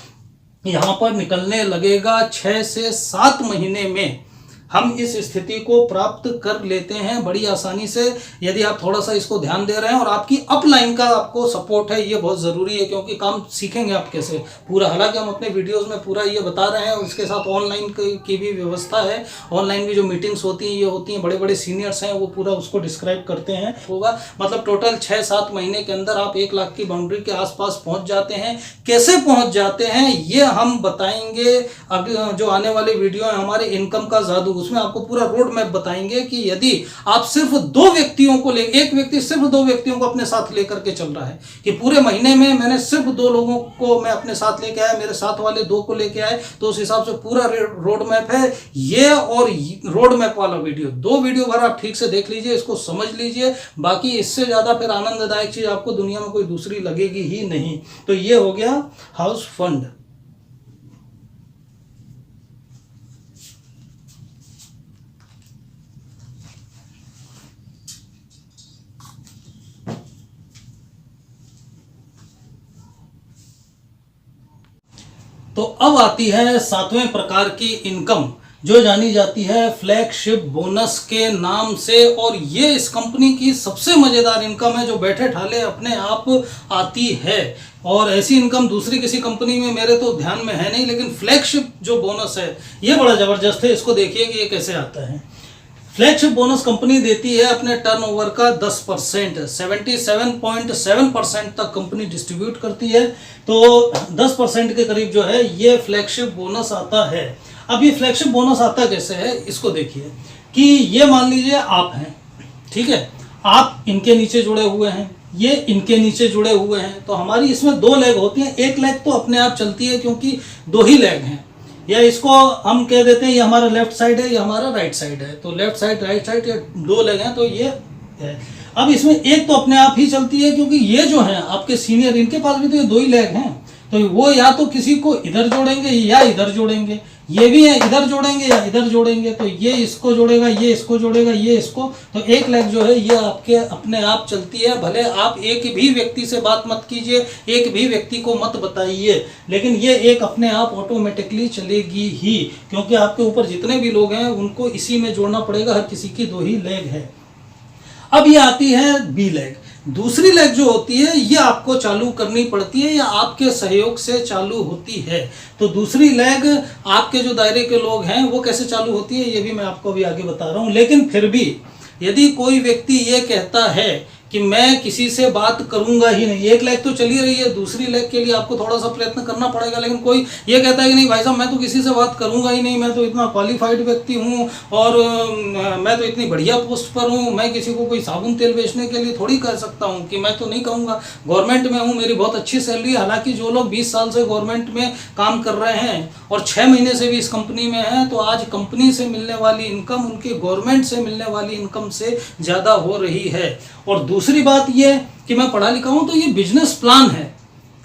यहाँ पर निकलने लगेगा। 6 से 7 महीने में हम इस स्थिति को प्राप्त कर लेते हैं बड़ी आसानी से, यदि आप थोड़ा सा इसको ध्यान दे रहे हैं और आपकी अपलाइन का आपको सपोर्ट है। ये बहुत ज़रूरी है क्योंकि काम सीखेंगे आप कैसे पूरा, हालांकि हम अपने वीडियोस में पूरा ये बता रहे हैं, उसके साथ ऑनलाइन की भी व्यवस्था है। ऑनलाइन भी जो मीटिंग्स होती हैं ये होती हैं, बड़े बड़े सीनियर्स हैं वो पूरा उसको डिस्क्राइब करते हैं होगा। मतलब टोटल 6-7 महीने के अंदर आप 1 लाख की बाउंड्री के आसपास पहुँच जाते हैं। कैसे पहुँच जाते हैं ये हम बताएंगे जो आने वाले वीडियो है हमारे इनकम का जादू, उसमें आपको पूरा रोड मैप बताएंगे कि यदि आप सिर्फ 2 व्यक्तियों को एक व्यक्ति सिर्फ 2 व्यक्तियों को अपने साथ लेकर के चल रहा है कि पूरे महीने में मैंने सिर्फ 2 लोगों को मैं अपने साथ लेके आया, मेरे साथ वाले 2 को लेके आए, तो उस हिसाब से पूरा रोड मैप है ये। और रोड मैप वाला वीडियो 2 वीडियो भर आप ठीक से देख लीजिए, इसको समझ लीजिए, बाकी इससे ज्यादा फिर आनंददायक चीज आपको दुनिया में कोई दूसरी लगेगी ही नहीं। तो ये हो गया हाउस फंड। तो अब आती है 7वें प्रकार की इनकम जो जानी जाती है फ्लैगशिप बोनस के नाम से। और ये इस कंपनी की सबसे मज़ेदार इनकम है जो बैठे ठाले अपने आप आती है। और ऐसी इनकम दूसरी किसी कंपनी में मेरे तो ध्यान में है नहीं, लेकिन फ्लैगशिप जो बोनस है ये बड़ा ज़बरदस्त है। इसको देखिए कि ये कैसे आता है। फ्लैगशिप बोनस कंपनी देती है अपने टर्नओवर का 10%, 77.7% तक कंपनी डिस्ट्रीब्यूट करती है। तो 10% के करीब जो है ये फ्लैगशिप बोनस आता है। अब ये फ्लैगशिप बोनस आता कैसे है इसको देखिए कि ये मान लीजिए आप हैं, ठीक है, आप इनके नीचे जुड़े हुए हैं, ये इनके नीचे जुड़े हुए हैं, तो हमारी इसमें 2 लेग होती हैं। एक लेग तो अपने आप चलती है क्योंकि 2 ही लेग हैं, या इसको हम कह देते हैं ये हमारा लेफ्ट साइड है, ये हमारा राइट साइड है। तो लेफ्ट साइड राइट साइड ये 2 लेग हैं, तो ये है। अब इसमें एक तो अपने आप ही चलती है क्योंकि ये जो है आपके सीनियर, इनके पास भी तो ये 2 ही लेग हैं, तो वो या तो किसी को इधर जोड़ेंगे या इधर जोड़ेंगे। ये भी है इधर जोड़ेंगे या इधर जोड़ेंगे, तो ये इसको जोड़ेगा, ये इसको जोड़ेगा, ये इसको। तो एक लेग जो है ये आपके अपने आप चलती है। भले आप एक भी व्यक्ति से बात मत कीजिए, एक भी व्यक्ति को मत बताइए, लेकिन ये एक अपने आप ऑटोमेटिकली चलेगी ही, क्योंकि आपके ऊपर जितने भी लोग हैं उनको इसी में जोड़ना पड़ेगा। हर किसी की 2 ही लेग है। अब ये आती है बी लेग। दूसरी लेग जो होती है ये आपको चालू करनी पड़ती है या आपके सहयोग से चालू होती है। तो दूसरी लेग आपके जो दायरे के लोग हैं वो कैसे चालू होती है ये भी मैं आपको अभी आगे बता रहा हूँ। लेकिन फिर भी यदि कोई व्यक्ति ये कहता है कि मैं किसी से बात करूंगा ही नहीं, एक लेग तो चली रही है, दूसरी लेग के लिए आपको थोड़ा सा प्रयत्न करना पड़ेगा, लेकिन कोई ये कहता है कि नहीं भाई साहब मैं तो किसी से बात करूंगा ही नहीं, मैं तो इतना क्वालिफाइड व्यक्ति हूँ और मैं तो इतनी बढ़िया पोस्ट पर हूँ, मैं किसी को कोई साबुन तेल बेचने के लिए थोड़ी कह सकता हूँ कि मैं तो नहीं कहूँगा, गवर्नमेंट में हूँ, मेरी बहुत अच्छी सैलरी है। हालांकि जो लोग 20 साल से गवर्नमेंट में काम कर रहे हैं और 6 महीने से भी इस कंपनी में हैं, तो आज कंपनी से मिलने वाली इनकम उनके गवर्नमेंट से मिलने वाली इनकम से ज़्यादा हो रही है। और दूसरी बात ये कि मैं पढ़ा लिखा हूँ, तो ये बिजनेस प्लान है।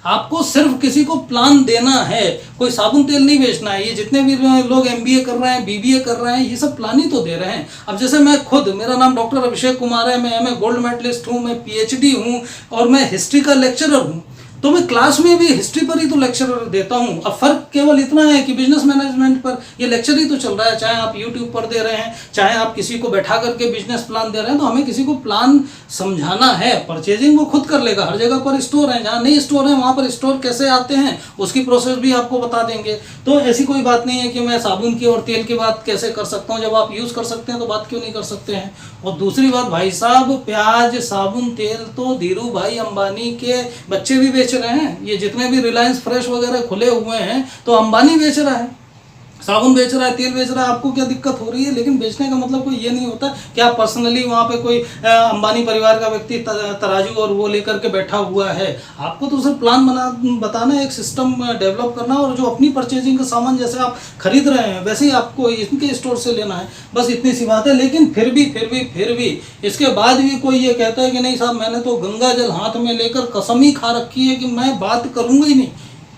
आपको सिर्फ किसी को प्लान देना है, कोई साबुन तेल नहीं बेचना है। ये जितने भी लोग MBA कर रहे हैं, BBA कर रहे हैं, ये सब प्लान ही तो दे रहे हैं। अब जैसे मैं खुद, मेरा नाम डॉक्टर अभिषेक कुमार है, मैं MA गोल्ड मेडलिस्ट हूँ, मैं PhD हूँ और मैं हिस्ट्री का लेक्चरर हूँ। तो मैं क्लास में भी हिस्ट्री पर ही तो लेक्चर देता हूँ। अब फर्क केवल इतना है कि बिजनेस मैनेजमेंट पर ये लेक्चर ही तो चल रहा है, चाहे आप यूट्यूब पर दे रहे हैं, चाहे आप किसी को बैठा करके बिजनेस प्लान दे रहे हैं। तो हमें किसी को प्लान समझाना है। परचेजिंग वो खुद कर लेगा, हर जगह पर स्टोर है, जहाँ नहीं स्टोर है वहाँ पर स्टोर कैसे आते हैं उसकी प्रोसेस भी आपको बता देंगे। तो ऐसी कोई बात नहीं है कि मैं साबुन की और तेल की बात कैसे कर सकता हूँ, जब आप यूज़ कर सकते हैं तो बात क्यों नहीं कर सकते हैं। और दूसरी बात भाई साहब, प्याज साबुन तेल तो धीरू भाई अंबानी के बच्चे भी बेच रहे हैं। ये जितने भी रिलायंस फ्रेश वगैरह खुले हुए हैं तो अंबानी बेच रहा है, साबुन बेच रहा है, तेल बेच रहा है। आपको क्या दिक्कत हो रही है? लेकिन बेचने का मतलब कोई ये नहीं होता कि आप पर्सनली वहाँ पे कोई अंबानी परिवार का व्यक्ति तराजू और वो लेकर के बैठा हुआ है। आपको तो सिर्फ प्लान बताना, एक सिस्टम डेवलप करना, और जो अपनी परचेजिंग का सामान जैसे आप खरीद रहे हैं वैसे ही आपको इनके स्टोर से लेना है, बस इतनी सी बात है। लेकिन फिर भी इसके बाद भी कोई ये कहता है कि नहीं साहब मैंने तो गंगा जल हाथ में लेकर कसम ही खा रखी है कि मैं बात करूँगा ही नहीं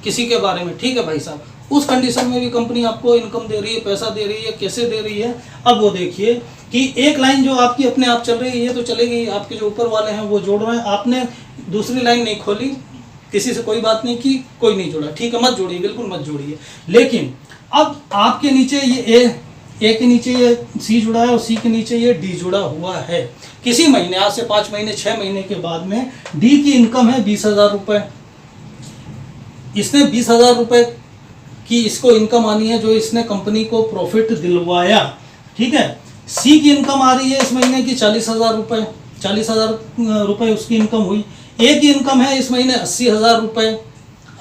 किसी के बारे में। ठीक है भाई साहब, उस कंडीशन में भी कंपनी आपको इनकम दे रही है, पैसा दे रही है, कैसे दे रही है। अब वो देखिए कि एक लाइन जो आपकी अपने आप चल रही है ये तो चलेगी, आपके जो ऊपर वाले हैं वो जोड़ रहे हैं, आपने दूसरी लाइन नहीं खोली, किसी से कोई बात नहीं की, कोई नहीं जोड़ा, ठीक है, मत जोड़िए, बिल्कुल मत जोड़िए। लेकिन अब आपके नीचे ये ए के नीचे ये C जुड़ा है और C के नीचे ये D जुड़ा हुआ है। किसी महीने, आज से 5 महीने 6 महीने के बाद में D की इनकम है 20,000 रुपये। इसने 20,000 रुपये की इसको इनकम आनी है जो इसने कंपनी को प्रॉफिट दिलवाया। ठीक है, C की इनकम आ रही है इस महीने की 40,000 रुपये, 40,000 रुपये उसकी इनकम हुई। A की इनकम है इस महीने 80,000 रुपये,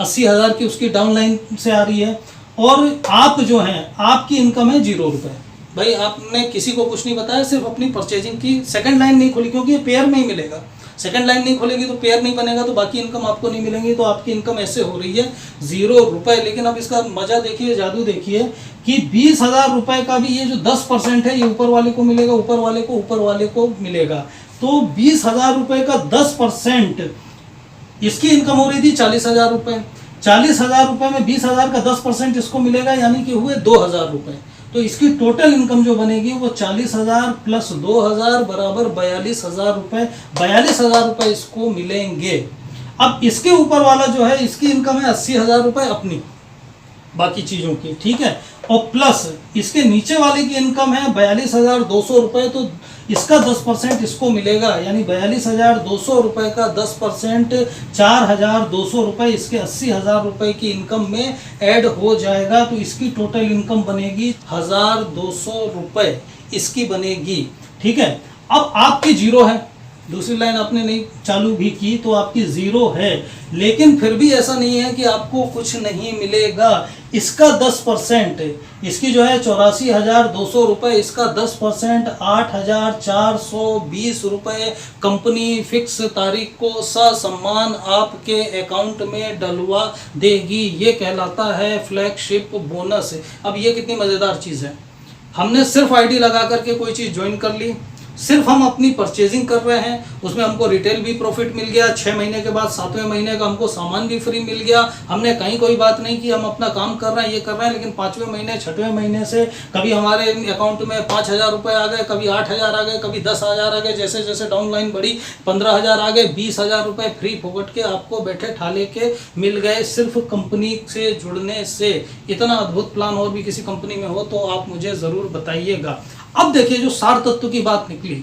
80,000 की उसकी डाउन लाइन से आ रही है। और आप जो हैं, आपकी इनकम है 0 रुपये। भाई आपने किसी को कुछ नहीं बताया, सिर्फ अपनी परचेजिंग की सेकंड लाइन नहीं खोली, क्योंकि ये पेयर में ही मिलेगा। सेकंड लाइन नहीं खोलेगी तो पेयर नहीं बनेगा, तो बाकी इनकम आपको नहीं मिलेंगी। तो आपकी इनकम ऐसे हो रही है 0 रुपये। लेकिन अब इसका मजा देखिए, जादू देखिए कि 20,000 रुपये का भी ये जो 10% है ये ऊपर वाले को मिलेगा, ऊपर वाले को मिलेगा। तो 20,000 रुपये का 10%, इसकी इनकम हो रही थी 40,000 रुपये। 40,000 रुपये में 20,000 का 10% इसको मिलेगा, यानी कि हुए 2,000 रुपये। तो इसकी टोटल इनकम जो बनेगी वो 40,000 प्लस 2,000 बराबर 42,000 रुपये। 42,000 रुपये इसको मिलेंगे। अब इसके ऊपर वाला जो है इसकी इनकम है 80,000 रुपये अपनी, बाकी चीज़ों की, ठीक है। और प्लस इसके नीचे वाले की इनकम है 42,200 रुपये। तो इसका 10% इसको मिलेगा, यानी 42,200 रुपये का 10% 4,200 रुपये इसके 80,000 रुपये की इनकम में ऐड हो जाएगा। तो इसकी टोटल इनकम बनेगी 1,200 रुपये इसकी बनेगी। ठीक है, अब आपकी 0 है, दूसरी लाइन आपने नहीं चालू भी की तो आपकी 0 है। लेकिन फिर भी ऐसा नहीं है कि आपको कुछ नहीं मिलेगा। इसका 10%, इसकी जो है 84,200 रुपये, इसका 10% 8,420 रुपये कंपनी फिक्स तारीख को ससम्मान आपके अकाउंट में डलवा देगी। ये कहलाता है फ्लैगशिप बोनस। अब ये कितनी मज़ेदार चीज़ है। हमने सिर्फ आईडी लगा करके कोई चीज़ ज्वाइन कर ली, सिर्फ हम अपनी परचेजिंग कर रहे हैं, उसमें हमको रिटेल भी प्रॉफिट मिल गया। 6 महीने के बाद 7वें महीने का हमको सामान भी फ्री मिल गया। हमने कहीं कोई बात नहीं की, हम अपना काम कर रहे हैं, ये कर रहे हैं। लेकिन 5वें महीने 6वें महीने से कभी हमारे अकाउंट में 5,000 रुपये आ गए, कभी 8,000 आ गए, कभी 10,000 आ गए, जैसे जैसे डाउन लाइन बढ़ी 15,000 आ गए, 20,000 रुपये फ्री फोकट के आपको बैठे ठाले के मिल गए, सिर्फ कंपनी से जुड़ने से। इतना अद्भुत प्लान और भी किसी कंपनी में हो तो आप मुझे ज़रूर बताइएगा। अब देखिए जो सार तत्व की बात निकली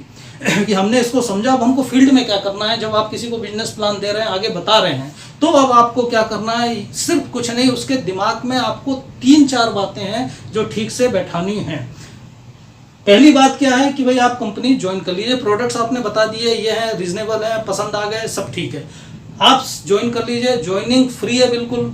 कि हमने इसको समझा। अब हमको फील्ड में क्या करना है, जब आप किसी को बिजनेस प्लान दे रहे हैं, आगे बता रहे हैं, तो अब आपको क्या करना है, सिर्फ कुछ नहीं, उसके दिमाग में आपको 3-4 बातें हैं जो ठीक से बैठानी हैं। पहली बात क्या है कि भाई आप कंपनी ज्वाइन कर लीजिए, प्रोडक्ट्स आपने बता दिए, ये हैं, रीजनेबल है, पसंद आ गए, सब ठीक है, आप ज्वाइन कर लीजिए। ज्वाइनिंग फ्री है, बिल्कुल,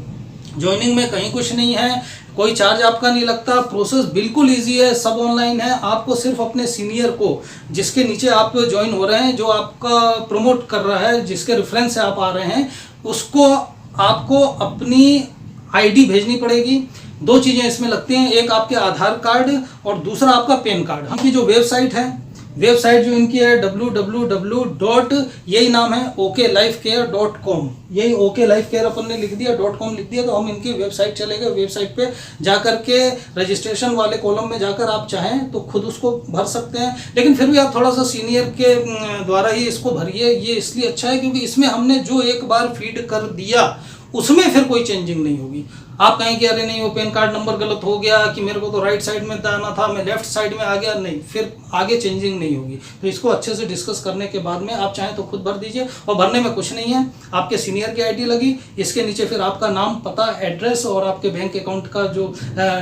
ज्वाइनिंग में कहीं कुछ नहीं है, कोई चार्ज आपका नहीं लगता, प्रोसेस बिल्कुल इजी है, सब ऑनलाइन है। आपको सिर्फ अपने सीनियर को, जिसके नीचे आप ज्वाइन हो रहे हैं, जो आपका प्रमोट कर रहा है, जिसके रेफरेंस से आप आ रहे हैं, उसको आपको अपनी आईडी भेजनी पड़ेगी। 2 चीज़ें इसमें लगती हैं, एक आपके आधार कार्ड और दूसरा आपका पैन कार्ड। आपकी जो वेबसाइट है वेबसाइट जो इनकी है www. यही नाम है oklifecare.com, यही oklifecare अपन ने लिख दिया .com लिख दिया तो हम इनकी वेबसाइट चले गए। वेबसाइट पे जाकर के रजिस्ट्रेशन वाले कॉलम में जाकर आप चाहें तो खुद उसको भर सकते हैं, लेकिन फिर भी आप थोड़ा सा सीनियर के द्वारा ही इसको भरिए। ये इसलिए अच्छा है क्योंकि इसमें हमने जो एक बार फीड कर दिया उसमें फिर कोई चेंजिंग नहीं होगी। आप कहें कि अरे नहीं वो पैन कार्ड नंबर गलत हो गया कि मेरे को तो राइट साइड में आना था, मैं लेफ्ट साइड में आ गया, नहीं, फिर आगे चेंजिंग नहीं होगी। तो इसको अच्छे से डिस्कस करने के बाद में आप चाहें तो खुद भर दीजिए। और भरने में कुछ नहीं है, आपके सीनियर की आईडी लगी, इसके नीचे फिर आपका नाम, पता, एड्रेस और आपके बैंक अकाउंट का जो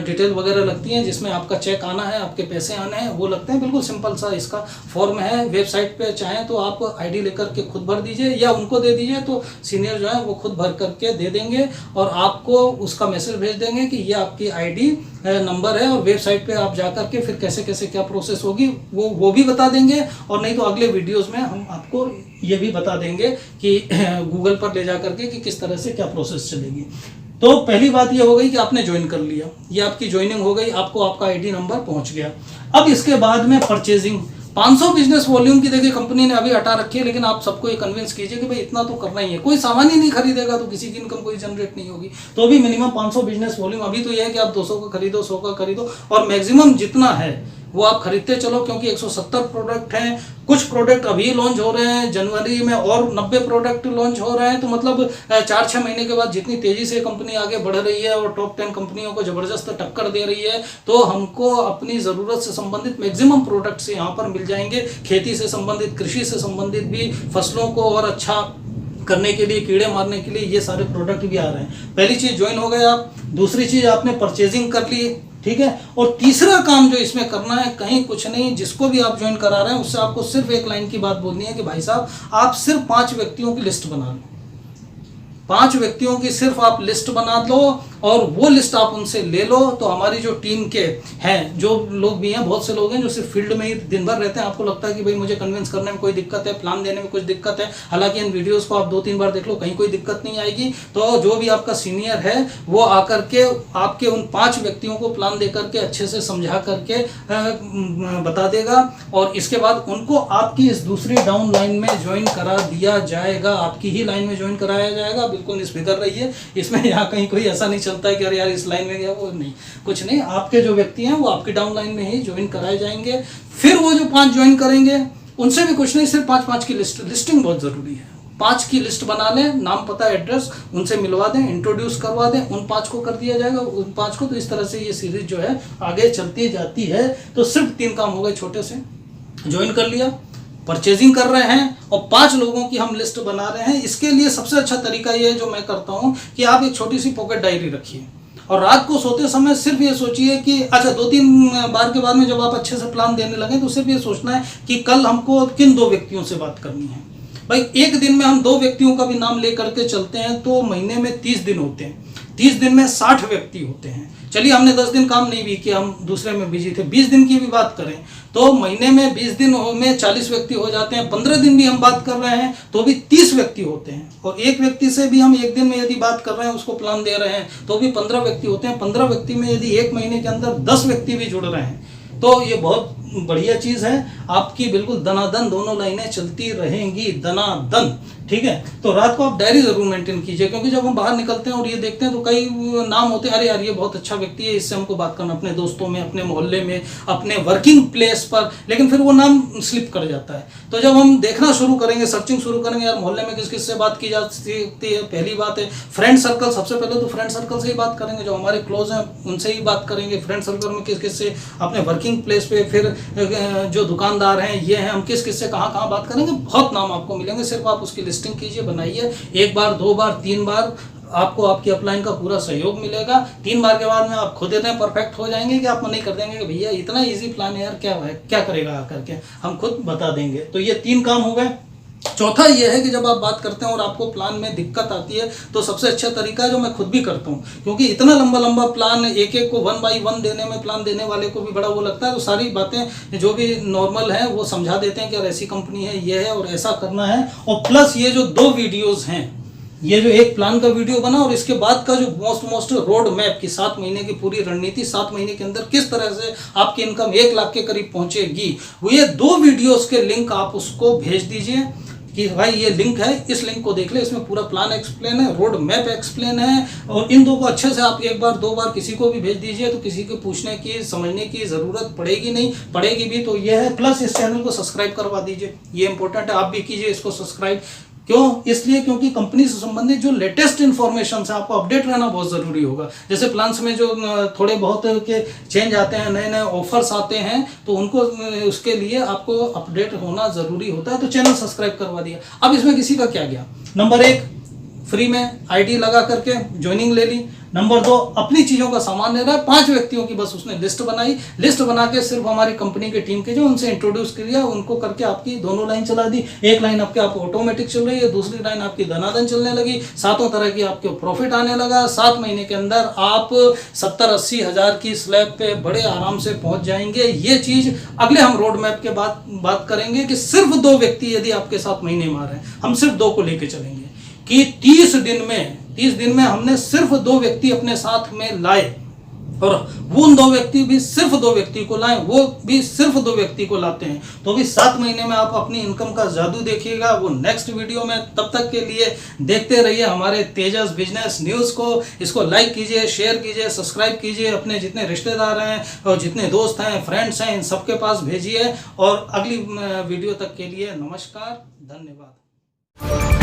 डिटेल वगैरह लगती हैं, जिसमें आपका चेक आना है, आपके पैसे आने हैं, वो लगते हैं। बिल्कुल सिंपल सा इसका फॉर्म है। वेबसाइट पे चाहें तो आप आईडी लेकर के खुद भर दीजिए या उनको दे दीजिए, तो सीनियर जो है वो खुद भर करके दे देंगे और आपको उसका मैसेज भेज देंगे कि ये आपकी आईडी नंबर है। और वेबसाइट पे आप जाकर के फिर कैसे कैसे क्या प्रोसेस होगी वो भी बता देंगे। और नहीं तो अगले वीडियोस में हम आपको ये भी बता देंगे कि गूगल पर ले जाकर के कि किस तरह से क्या प्रोसेस चलेगी। तो पहली बात ये हो गई कि आपने ज्वाइन कर लिया, ये आपकी ज्वाइनिंग हो गई, आपको आपका आईडी नंबर पहुंच गया। अब इसके बाद में परचेजिंग 500 बिजनेस वॉल्यूम की देखिए कंपनी ने अभी हटा रखी है, लेकिन आप सबको ये कन्विंस कीजिए कि भाई इतना तो करना ही है। कोई सामान ही नहीं खरीदेगा तो किसी की इनकम कोई जनरेट नहीं होगी। तो अभी मिनिमम 500 बिजनेस वॉल्यूम, अभी तो ये है कि आप 200 का खरीदो, 100 का खरीदो और मैक्सिमम जितना है वो आप खरीदते चलो, क्योंकि 170 प्रोडक्ट हैं। कुछ प्रोडक्ट अभी लॉन्च हो रहे हैं जनवरी में और 90 प्रोडक्ट लॉन्च हो रहे हैं। तो मतलब 4-6 महीने के बाद जितनी तेजी से कंपनी आगे बढ़ रही है और टॉप 10 कंपनियों को जबरदस्त टक्कर दे रही है, तो हमको अपनी ज़रूरत से संबंधित मैक्सिमम प्रोडक्ट्स यहाँ पर मिल जाएंगे। खेती से संबंधित, कृषि से संबंधित भी, फसलों को और अच्छा करने के लिए, कीड़े मारने के लिए ये सारे प्रोडक्ट भी आ रहे हैं। पहली चीज़ ज्वाइन हो गए आप, दूसरी चीज़ आपने परचेजिंग कर ली, ठीक है। और तीसरा काम जो इसमें करना है, कहीं कुछ नहीं, जिसको भी आप ज्वाइन करा रहे हैं उससे आपको सिर्फ एक लाइन की बात बोलनी है कि भाई साहब आप सिर्फ 5 व्यक्तियों की लिस्ट बना लो। 5 व्यक्तियों की सिर्फ आप लिस्ट बना लो और वो लिस्ट आप उनसे ले लो। तो हमारी जो टीम के हैं, जो लोग भी हैं, बहुत से लोग हैं जो सिर्फ फील्ड में ही दिन भर रहते हैं। आपको लगता है कि भाई मुझे कन्विंस करने में कोई दिक्कत है, प्लान देने में कुछ दिक्कत है, हालांकि इन वीडियोस को आप 2-3 बार देख लो, कहीं कोई दिक्कत नहीं आएगी। तो जो भी आपका सीनियर है वो आकर के आपके उन 5 व्यक्तियों को प्लान दे करके अच्छे से समझा करके बता देगा और इसके बाद उनको आपकी इस दूसरी डाउन लाइन में ज्वाइन करा दिया जाएगा, आपकी ही लाइन में ज्वाइन कराया जाएगा। बिल्कुल निश्फिक्र रहिए, इसमें यहाँ कहीं कोई ऐसा नहीं चलता है कि अरे यार इस लाइन में गया, वो नहीं, कुछ नहीं। आपके जो व्यक्ति हैं वो आपकी डाउन लाइन में ही ज्वाइन कराए जाएंगे। फिर वो जो 5 ज्वाइन करेंगे उनसे भी कुछ नहीं, सिर्फ 5-5 की लिस्टिंग बहुत ज़रूरी है। 5 की लिस्ट बना लें, नाम, पता, एड्रेस उनसे मिलवा दें, इंट्रोड्यूस करवा दें, उन 5 को कर दिया जाएगा, उन 5 को। तो इस तरह से ये सीरीज जो है आगे चलती जाती है। तो सिर्फ 3 काम हो गए छोटे से, ज्वाइन कर लिया, परचेजिंग कर रहे हैं और 5 लोगों की हम लिस्ट बना रहे हैं। इसके लिए सबसे अच्छा तरीका ये है जो मैं करता हूं कि आप एक छोटी सी पॉकेट डायरी रखिए और रात को सोते समय सिर्फ ये सोचिए कि अच्छा 2-3 बार के बाद में जब आप अच्छे से प्लान देने लगे तो सिर्फ ये सोचना है कि कल हमको किन 2 व्यक्तियों से बात करनी है। भाई एक दिन में हम 2 व्यक्तियों का भी नाम ले करके चलते हैं तो महीने में 30 दिन होते हैं, 30 दिन में 60 व्यक्ति होते हैं। चलिए हमने 10 दिन काम नहीं भी किया, हम दूसरे में बिजी थे, 20 दिन की भी बात करें तो महीने में 20 दिन में 40 व्यक्ति हो जाते हैं। 15 दिन भी हम बात कर रहे हैं तो भी 30 व्यक्ति होते हैं। और एक व्यक्ति से भी हम एक दिन में यदि बात कर रहे हैं, उसको प्लान दे रहे हैं तो भी 15 व्यक्ति होते हैं। 15 व्यक्ति में यदि एक महीने के अंदर 10 व्यक्ति भी जुड़ रहे हैं तो ये बहुत बढ़िया चीज़ है। आपकी बिल्कुल दनादन दोनों लाइनें चलती रहेंगी, दनादन, ठीक है। तो रात को आप डायरी जरूर मेंटेन कीजिए, क्योंकि जब हम बाहर निकलते हैं और ये देखते हैं तो कई नाम होते हैं, अरे यार ये बहुत अच्छा व्यक्ति है, इससे हमको बात करना, अपने दोस्तों में, अपने मोहल्ले में, अपने वर्किंग प्लेस पर, लेकिन फिर वो नाम स्लिप कर जाता है। तो जब हम देखना शुरू करेंगे, सर्चिंग शुरू करेंगे, यार मोहल्ले में किस किस से बात की जा सकती है, पहली बात है फ्रेंड सर्कल। सबसे पहले तो फ्रेंड सर्कल से ही बात करेंगे, जो हमारे क्लोज हैं उनसे ही बात करेंगे। फ्रेंड सर्कल में किस किस से, अपने वर्किंग प्लेस पे, फिर जो दुकानदार हैं ये हैं, हम किस किस से कहाँ कहाँ बात करेंगे, बहुत नाम आपको मिलेंगे। सिर्फ आप उसकी लिस्टिंग कीजिए, बनाइए, 1 बार 2 बार 3 बार आपको आपकी अपलाइन का पूरा सहयोग मिलेगा। 3 बार के बाद में आप खुद इतने परफेक्ट हो जाएंगे कि आप नहीं कर देंगे कि भैया इतना इजी प्लान है यार, क्या है, क्या करेगा आकर के, हम खुद बता देंगे। तो ये 3 काम हो गए। चौथा ये है कि जब आप बात करते हैं और आपको प्लान में दिक्कत आती है तो सबसे अच्छा तरीका है, जो मैं खुद भी करता हूँ, क्योंकि इतना लंबा लंबा प्लान एक एक को 1 बाई 1 देने में प्लान देने वाले को भी बड़ा वो लगता है। तो सारी बातें जो भी नॉर्मल है वो समझा देते हैं कि यार ऐसी कंपनी है, ये है और ऐसा करना है। और प्लस ये जो 2 वीडियोज़ हैं ये जो एक प्लान का वीडियो बना और इसके बाद का जो मोस्ट रोड मैप की 7 महीने की पूरी रणनीति, 7 महीने के अंदर किस तरह से आपकी इनकम 1 लाख के करीब पहुंचेगी, वो ये 2 वीडियोस के लिंक आप उसको भेज दीजिए कि भाई ये लिंक है, इस लिंक को देख ले, इसमें पूरा प्लान एक्सप्लेन है, रोड मैप एक्सप्लेन है। और इन 2 को अच्छे से आप 1 बार 2 बार किसी को भी भेज दीजिए, तो किसी को पूछने की समझने की ज़रूरत पड़ेगी नहीं, पड़ेगी भी तो ये है। प्लस इस चैनल को सब्सक्राइब करवा दीजिए, ये इंपॉर्टेंट है, आप भी कीजिए इसको सब्सक्राइब। क्यों? इसलिए क्योंकि कंपनी से संबंधित जो लेटेस्ट इन्फॉर्मेशन है आपको अपडेट रहना बहुत ज़रूरी होगा। जैसे प्लान्स में जो थोड़े बहुत के चेंज आते हैं, नए नए ऑफर्स आते हैं, तो उनको उसके लिए आपको अपडेट होना ज़रूरी होता है। तो चैनल सब्सक्राइब करवा दिया। अब इसमें किसी का क्या गया? नंबर 1, फ्री में आईडी लगा करके ज्वाइनिंग ले ली। नंबर 2, अपनी चीज़ों का सामान ले रहा है। 5 व्यक्तियों की बस उसने लिस्ट बनाई, लिस्ट बना के सिर्फ हमारी कंपनी की टीम के जो उनसे इंट्रोड्यूस किया, उनको करके आपकी दोनों लाइन चला दी। एक लाइन आपके आप ऑटोमेटिक चल रही है, दूसरी लाइन आपकी धनाधन चलने लगी, 7 तरह की आपके प्रॉफिट आने लगा। 7 महीने के अंदर आप 70-80 हज़ार की स्लैब पे बड़े आराम से पहुंच जाएंगे। ये चीज़ अगले हम रोड मैप के बाद बात करेंगे कि सिर्फ 2 व्यक्ति यदि आपके साथ महीने में आ रहे हैं, हम सिर्फ 2 को लेके चलेंगे कि 30 दिन में हमने सिर्फ 2 व्यक्ति अपने साथ में लाए, और वो उन 2 व्यक्ति भी सिर्फ 2 व्यक्ति को लाए, वो भी सिर्फ 2 व्यक्ति को लाते हैं, तो भी 7 महीने में आप अपनी इनकम का जादू देखिएगा, वो नेक्स्ट वीडियो में। तब तक के लिए देखते रहिए हमारे तेजस बिजनेस न्यूज़ को। इसको लाइक कीजिए, शेयर कीजिए, सब्सक्राइब कीजिए, अपने जितने रिश्तेदार हैं और जितने दोस्त हैं, फ्रेंड्स हैं, इन सबके पास भेजिए। और अगली वीडियो तक के लिए नमस्कार, धन्यवाद।